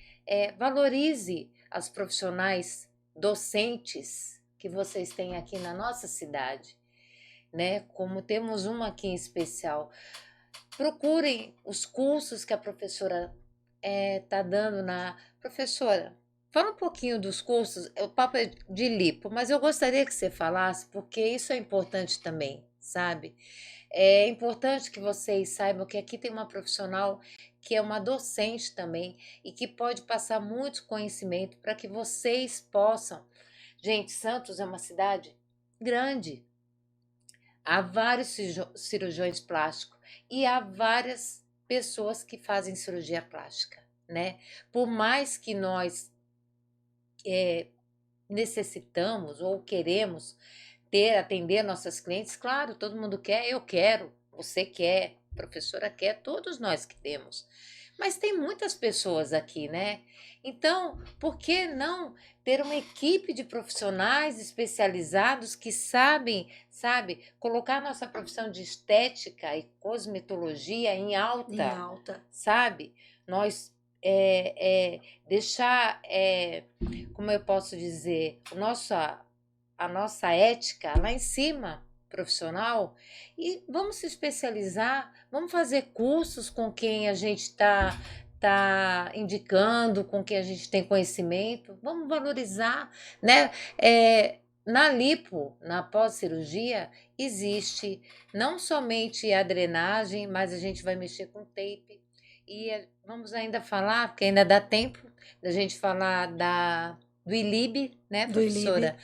valorize as profissionais docentes que vocês têm aqui na nossa cidade, né? Como temos uma aqui em especial. Procurem os cursos que a professora está dando na... Professora, fala um pouquinho dos cursos, o papo é de lipo, mas eu gostaria que você falasse, porque isso é importante também, sabe? É importante que vocês saibam que aqui tem uma profissional que é uma docente também e que pode passar muito conhecimento para que vocês possam... Gente, Santos é uma cidade grande, há vários cirurgiões plásticos e há várias pessoas que fazem cirurgia plástica, né? Por mais que nós necessitamos ou queremos atender nossas clientes, claro, todo mundo quer, eu quero, você quer, a professora quer, todos nós queremos. Mas tem muitas pessoas aqui, né? Então, por que não ter uma equipe de profissionais especializados que sabem, sabe, colocar nossa profissão de estética e cosmetologia em alta, sabe? Nós deixar, como eu posso dizer, a nossa ética lá em cima, profissional, e vamos se especializar, vamos fazer cursos com quem a gente está indicando, com quem a gente tem conhecimento, vamos valorizar, né? Na lipo, na pós-cirurgia, existe não somente a drenagem, mas a gente vai mexer com tape. E vamos ainda falar, porque ainda dá tempo da gente falar do ILIB, né, professora? ILIB.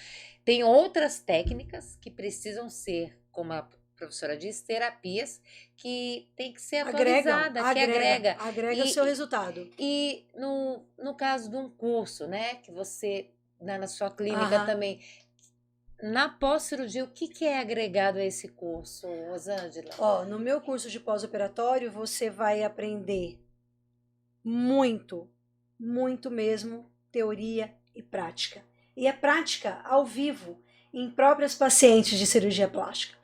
Tem outras técnicas que precisam ser, como a professora disse, terapias que tem que ser atualizada, que agrega. Agrega o seu resultado. E no caso de um curso, né, que você dá na sua clínica também, na pós-cirurgia, o que é agregado a esse curso, Rosângela? No meu curso de pós-operatório, você vai aprender muito, muito mesmo, teoria e prática. E é prática ao vivo, em próprias pacientes de cirurgia plástica.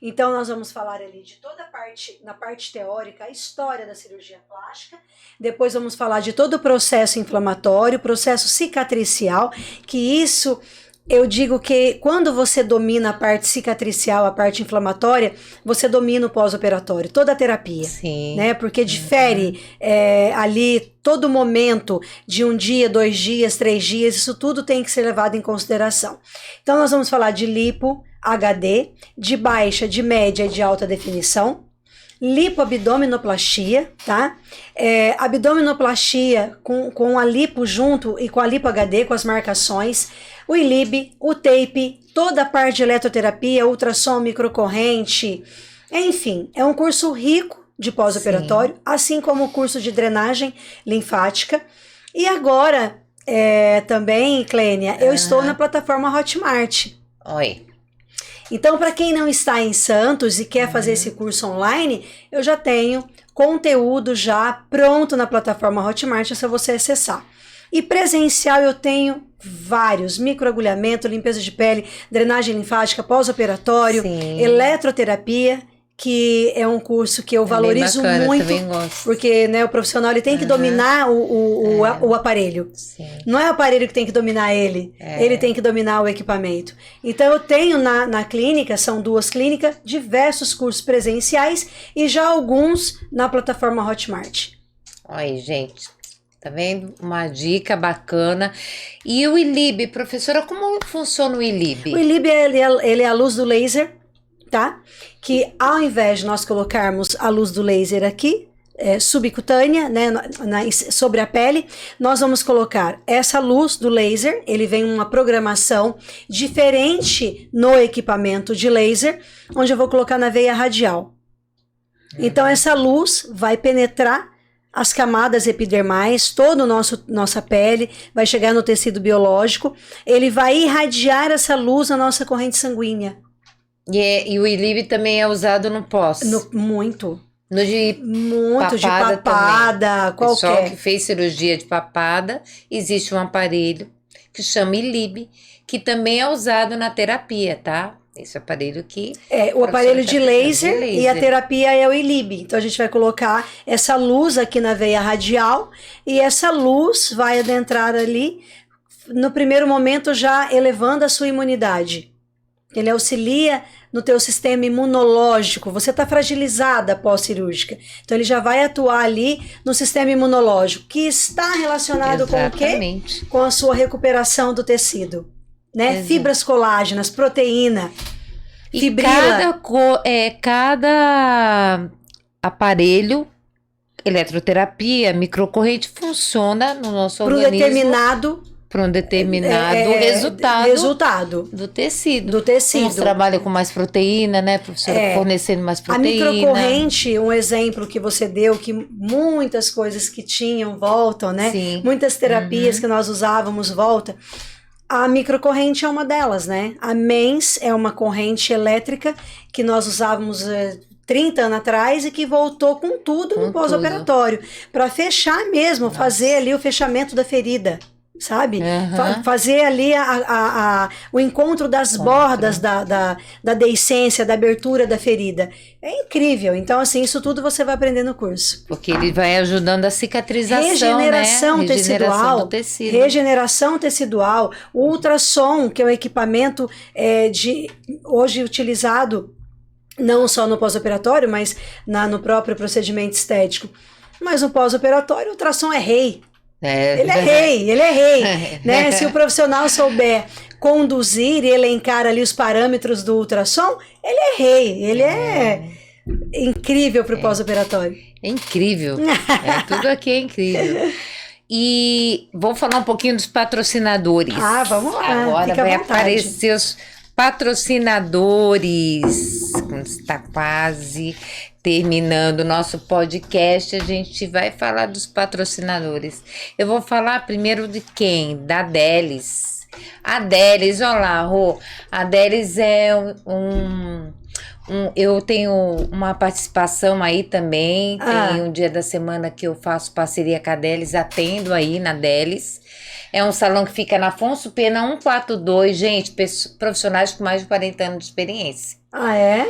Então, nós vamos falar ali de toda a parte, na parte teórica, a história da cirurgia plástica. Depois vamos falar de todo o processo inflamatório, processo cicatricial, que isso eu digo que quando você domina a parte cicatricial, a parte inflamatória, você domina o pós-operatório, toda a terapia. Sim. Né? Porque difere ali todo momento de 1 dia, 2 dias, 3 dias, isso tudo tem que ser levado em consideração. Então, nós vamos falar de lipo, HD, de baixa, de média e de alta definição, lipoabdominoplastia, tá? Abdominoplastia com a lipo junto e com a lipo HD, com as marcações, o ILIB, o tape, toda a parte de eletroterapia, ultrassom, microcorrente, enfim, é um curso rico de pós-operatório, assim como o curso de drenagem linfática. E agora, também, Clênia, eu estou na plataforma Hotmart. Oi. Então, para quem não está em Santos e quer fazer esse curso online, eu já tenho conteúdo já pronto na plataforma Hotmart, é só você acessar. E presencial eu tenho vários, microagulhamento, limpeza de pele, drenagem linfática, pós-operatório, eletroterapia, que é um curso que eu valorizo bacana, muito, também gosto. Porque né, o profissional ele tem que dominar o aparelho. Sim. Não é o aparelho que tem que dominar ele, ele tem que dominar o equipamento. Então eu tenho na clínica, são 2 clínicas, diversos cursos presenciais e já alguns na plataforma Hotmart. Olha, gente, tá vendo? Uma dica bacana. E o ILIB, professora, como funciona o ILIB? O ILIB ele é a luz do laser, tá? Que ao invés de nós colocarmos a luz do laser aqui, subcutânea, né, sobre a pele, nós vamos colocar essa luz do laser, ele vem uma programação diferente no equipamento de laser, onde eu vou colocar na veia radial. Então essa luz vai penetrar as camadas epidermais, toda nossa pele, vai chegar no tecido biológico, ele vai irradiar essa luz na nossa corrente sanguínea. E o ILIB também é usado no pós? Muito. De papada, qualquer. O pessoal que fez cirurgia de papada, existe um aparelho que chama ILIB, que também é usado na terapia, tá? Esse aparelho aqui. O aparelho de laser e a terapia é o ILIB. Então a gente vai colocar essa luz aqui na veia radial e essa luz vai adentrar ali, no primeiro momento já elevando a sua imunidade. Ele auxilia no teu sistema imunológico, você está fragilizada pós-cirúrgica, então ele já vai atuar ali no sistema imunológico, que está relacionado com o quê? Com a sua recuperação do tecido, né? Fibras colágenas, proteína, fibrila. Cada aparelho, eletroterapia, microcorrente, funciona no nosso organismo. Para um determinado resultado do tecido. Uns trabalham com mais proteína, né, professora? Fornecendo mais proteína. A microcorrente, um exemplo que você deu, que muitas coisas que tinham voltam, né? Sim. Muitas terapias que nós usávamos voltam. A microcorrente é uma delas, né? A MENS é uma corrente elétrica que nós usávamos 30 anos atrás e que voltou com tudo no pós-operatório. Para fechar mesmo, fazer ali o fechamento da ferida. Sabe? Fazer ali o encontro das bordas da deiscência, da abertura da ferida. É incrível. Então, assim, isso tudo você vai aprender no curso. Porque ele vai ajudando a cicatrização, regeneração, né? Tecidual, do tecido. Regeneração tecidual, o ultrassom, que é um equipamento hoje utilizado não só no pós-operatório, mas no próprio procedimento estético. Mas no pós-operatório, o ultrassom é rei. Ele é rei, né? Se o profissional souber conduzir e elencar ali os parâmetros do ultrassom, ele é rei, ele é incrível para o pós-operatório. É incrível, tudo aqui é incrível. E vou falar um pouquinho dos patrocinadores. Vamos lá. Agora vai aparecer os patrocinadores. Está quase terminando o nosso podcast, a gente vai falar dos patrocinadores. Eu vou falar primeiro de quem? Da Delis. A Delis, olha lá, Rô. A Delis é eu tenho uma participação aí também. Tem um dia da semana que eu faço parceria com a Delis, atendo aí na Delis. É um salão que fica na Afonso Pena 142, gente, profissionais com mais de 40 anos de experiência. Ah, é?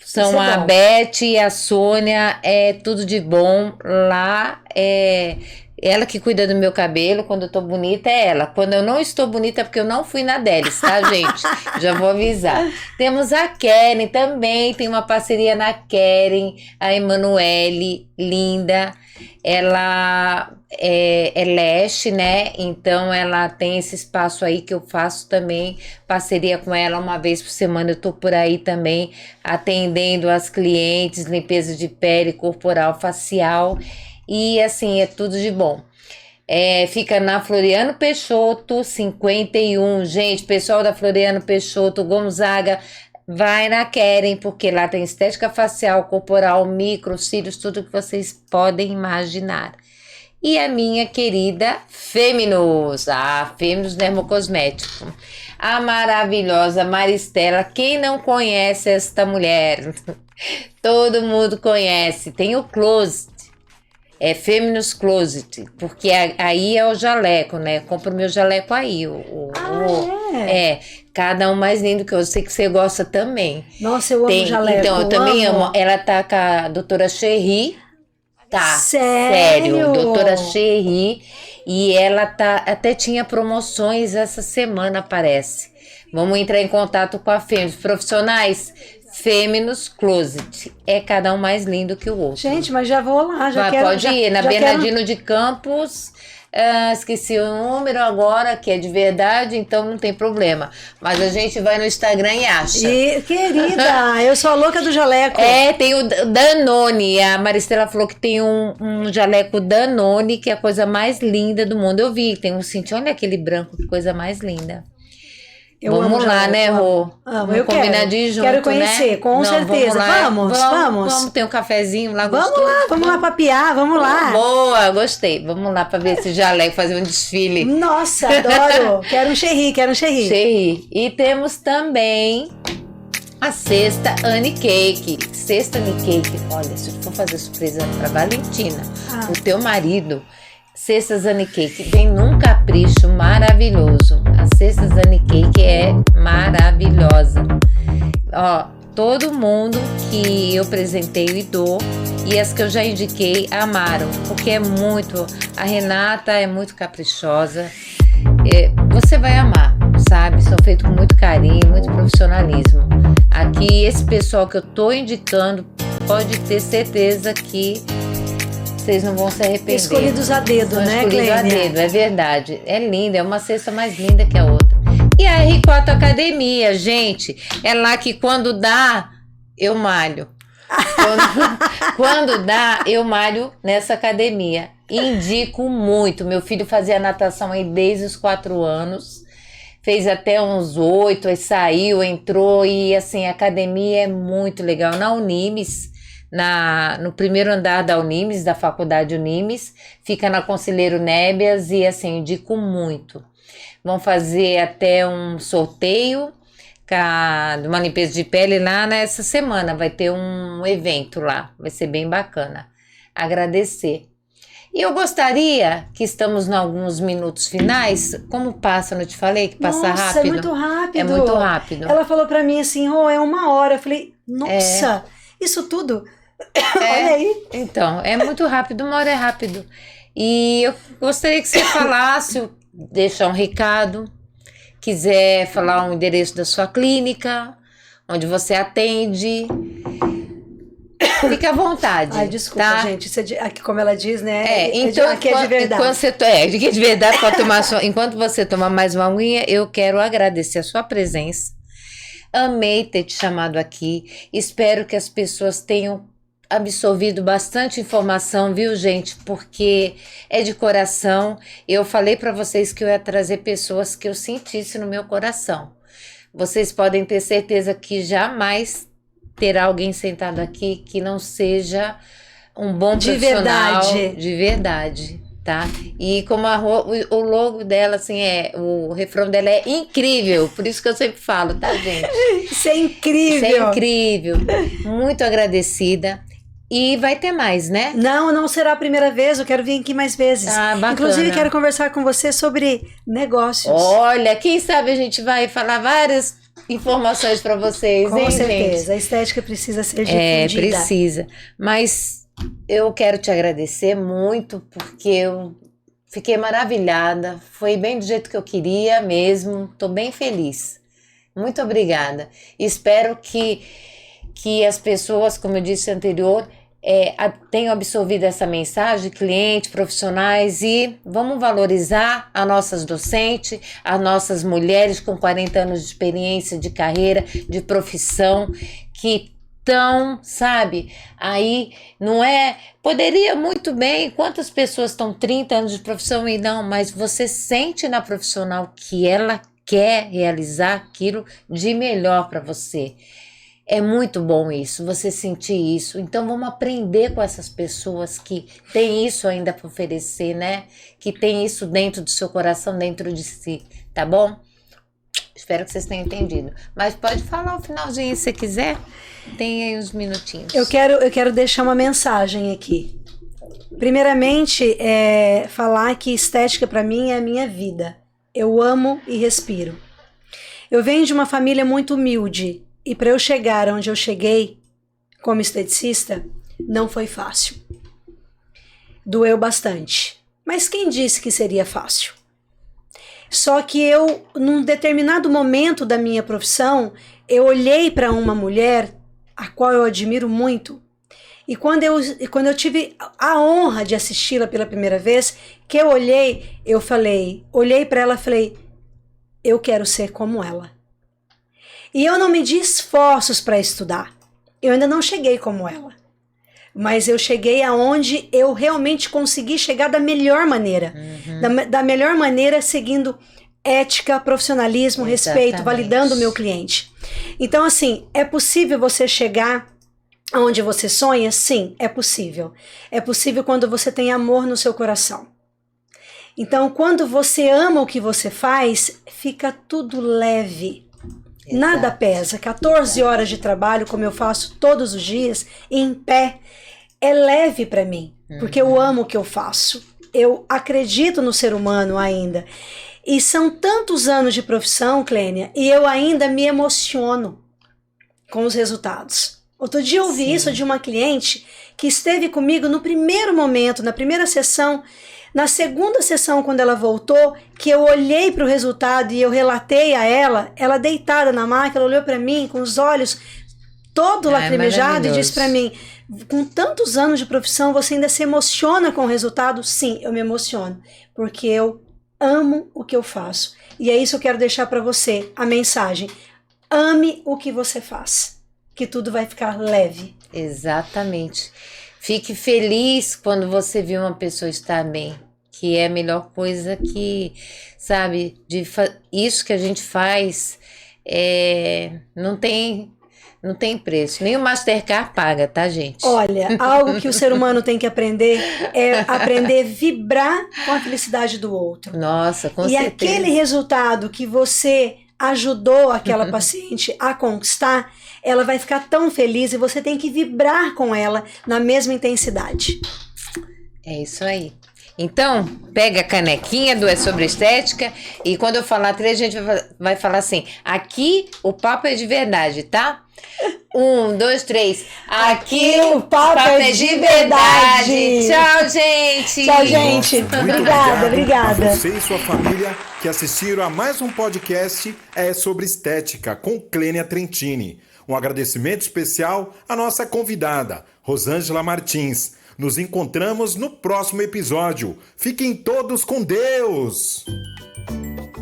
São Isso é a bom. Beth e a Sônia, é tudo de bom. Lá é ela que cuida do meu cabelo. Quando eu tô bonita é ela. Quando eu não estou bonita é porque eu não fui na deles, tá, gente? Já vou avisar. Temos a Keren também, tem uma parceria na Keren, a Emanuele, linda. Ela é leste, né? Então ela tem esse espaço aí que eu faço também parceria com ela uma vez por semana. Eu tô por aí também atendendo as clientes, limpeza de pele, corporal, facial e assim, é tudo de bom. Fica na Floriano Peixoto 51. Gente, pessoal da Floriano Peixoto, Gonzaga, vai na Keren, porque lá tem estética facial, corporal, micro, cílios, tudo que vocês podem imaginar. E a minha querida Feminos, a Feminos Dermocosmético, a maravilhosa Maristela. Quem não conhece esta mulher? Todo mundo conhece. Tem o Closet, Feminos Closet, porque aí é o jaleco, né? Compro meu jaleco aí. Cada um mais lindo que eu sei que você gosta também. Nossa, eu amo jaleco. Então, eu também amo. Ela tá com a doutora Cherry. Tá, Sério? doutora Cherry. E ela até tinha promoções essa semana, parece. Vamos entrar em contato com a Fêmeos. Profissionais, Fêmeos Closet. É cada um mais lindo que o outro. Gente, mas já vou lá, já quero... Pode ir, na Bernardino de Campos... esqueci o número agora, que é de verdade, então não tem problema. Mas a gente vai no Instagram e acha. Querida, eu sou a louca do jaleco. Tem o Danone. A Maristela falou que tem um jaleco Danone, que é a coisa mais linda do mundo. Eu vi, tem um cintinho, olha aquele branco, que coisa mais linda. Vamos lá, né, Rô? Vamos combinar de ir junto, quero conhecer, né? Com certeza. Vamos. Tem um cafezinho lá, vamos lá papear, vamos lá. Boa, gostei. Vamos lá para ver esse jaleco, fazer um desfile. Nossa, adoro. Quero um cherry. Cherry. E temos também a Cesta Annie Cake. Cesta Annie Cake. Olha, se eu for fazer surpresa para Valentina, o teu marido... Cestas Annie Cake vem num capricho maravilhoso. A Cestas Annie Cake é maravilhosa. Ó, todo mundo que eu presenteio e dou, e as que eu já indiquei, amaram, porque é muito... A Renata é muito caprichosa. Você vai amar, sabe? São feitos com muito carinho, muito profissionalismo. Aqui, esse pessoal que eu tô indicando, pode ter certeza que vocês não vão se arrepender. Escolhidos a dedo, né, Escolhidos a Clênia? dedo, é verdade. É linda, é uma cesta mais linda que a outra. E a R4 Academia, gente, é lá que quando dá, eu malho. Quando dá, eu malho nessa academia. Indico muito. Meu filho fazia natação aí desde os 4 anos. Fez até uns 8, aí saiu, entrou. E assim, a academia é muito legal. Na Unimes, no primeiro andar da Unimes, da faculdade Unimes, fica na Conselheiro Nébias e assim, indico muito. Vão fazer até um sorteio de uma limpeza de pele lá nessa semana, vai ter um evento lá, vai ser bem bacana. Agradecer. E eu gostaria, que estamos em alguns minutos finais, como passa, não te falei que passa rápido? É muito rápido. É muito rápido. Ela falou pra mim assim, é 1 hora. Eu falei, nossa, isso tudo... Olha aí. Então, é muito rápido, 1 hora é rápido. E eu gostaria que você falasse, deixar um recado, quiser falar um endereço da sua clínica, onde você atende, fique à vontade. Ai, desculpa, tá? gente, isso aqui, como ela diz, né? Então, aqui é de verdade. Aqui é de verdade, enquanto você tomar mais uma aguinha, eu quero agradecer a sua presença. Amei ter te chamado aqui, espero que as pessoas tenham absorvido bastante informação, viu, gente? Porque é de coração. Eu falei para vocês que eu ia trazer pessoas que eu sentisse no meu coração. Vocês podem ter certeza que jamais terá alguém sentado aqui que não seja um bom profissional de verdade, tá? E como o logo dela, assim, o refrão dela é incrível, por isso que eu sempre falo, tá, gente? Isso é incrível! Isso é incrível! Muito agradecida. E vai ter mais, né? Não será a primeira vez, eu quero vir aqui mais vezes. Bacana. Inclusive, quero conversar com você sobre negócios. Olha, quem sabe a gente vai falar várias informações para vocês, Com hein, certeza, gente? a estética precisa ser difundida. Precisa. Mas eu quero te agradecer muito, porque eu fiquei maravilhada. Foi bem do jeito que eu queria mesmo. Estou bem feliz. Muito obrigada. Espero que as pessoas, como eu disse anterior, tenham absorvido essa mensagem, clientes, profissionais, e vamos valorizar as nossas docentes, as nossas mulheres com 40 anos de experiência, de carreira, de profissão, que estão, sabe, aí não é, poderia muito bem, quantas pessoas estão 30 anos de profissão e não, mas você sente na profissional que ela quer realizar aquilo de melhor para você. É muito bom isso, você sentir isso. Então vamos aprender com essas pessoas que têm isso ainda para oferecer, né? Que tem isso dentro do seu coração, dentro de si, tá bom? Espero que vocês tenham entendido. Mas pode falar o finalzinho se você quiser. Tem aí uns minutinhos. Eu quero deixar uma mensagem aqui. Primeiramente, falar que estética para mim é a minha vida. Eu amo e respiro. Eu venho de uma família muito humilde. E para eu chegar onde eu cheguei, como esteticista, não foi fácil. Doeu bastante. Mas quem disse que seria fácil? Só que eu, num determinado momento da minha profissão, eu olhei para uma mulher, a qual eu admiro muito, e quando eu tive a honra de assisti-la pela primeira vez, que eu olhei para ela e falei, eu quero ser como ela. E eu não medi esforços para estudar. Eu ainda não cheguei como ela. Mas eu cheguei aonde eu realmente consegui chegar da melhor maneira. Da melhor maneira, seguindo ética, profissionalismo, respeito, validando o meu cliente. Então, assim, é possível você chegar aonde você sonha? Sim, é possível. É possível quando você tem amor no seu coração. Então, quando você ama o que você faz, fica tudo leve. Nada pesa. 14 horas de trabalho, como eu faço todos os dias, em pé, é leve para mim, porque eu amo o que eu faço. Eu acredito no ser humano ainda. E são tantos anos de profissão, Clênia, e eu ainda me emociono com os resultados. Outro dia eu ouvi isso de uma cliente que esteve comigo no primeiro momento, na primeira sessão. Na segunda sessão, quando ela voltou, que eu olhei para o resultado e eu relatei a ela deitada na maca, ela olhou para mim com os olhos todo lacrimejado e disse para mim, com tantos anos de profissão, você ainda se emociona com o resultado? Sim, eu me emociono, porque eu amo o que eu faço. E é isso que eu quero deixar para você, a mensagem. Ame o que você faz, que tudo vai ficar leve. Exatamente. Fique feliz quando você vê uma pessoa estar bem, que é a melhor coisa que, sabe, isso que a gente faz, não tem preço. Nem o Mastercard paga, tá, gente? Olha, algo que o ser humano tem que aprender é aprender a vibrar com a felicidade do outro. Nossa, com certeza. E aquele resultado que você ajudou aquela paciente a conquistar, ela vai ficar tão feliz e você tem que vibrar com ela na mesma intensidade. É isso aí. Então, pega a canequinha do É Sobre Estética e quando eu falar 3, a gente vai falar assim, aqui o papo é de verdade, tá? 1, 2, 3. Aqui o papo é de verdade. Tchau, gente. Tchau, gente. Nossa, Obrigada. A você e sua família que assistiram a mais um podcast É Sobre Estética com Clênia Trentini. Um agradecimento especial à nossa convidada, Rosângela Martins. Nos encontramos no próximo episódio. Fiquem todos com Deus!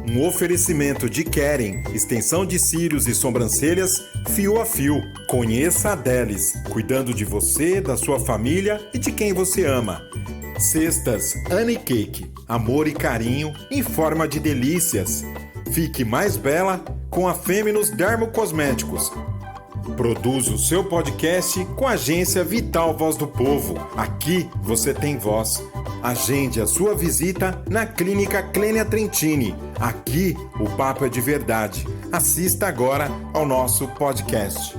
Um oferecimento de Keren, extensão de cílios e sobrancelhas, fio a fio. Conheça a Delis, cuidando de você, da sua família e de quem você ama. Cestas Annie Cake, amor e carinho em forma de delícias. Fique mais bela com a Fêmenos Dermocosméticos. Produz o seu podcast com a agência Vital Voz do Povo. Aqui você tem voz. Agende a sua visita na Clínica Clênia Trentini. Aqui o papo é de verdade. Assista agora ao nosso podcast.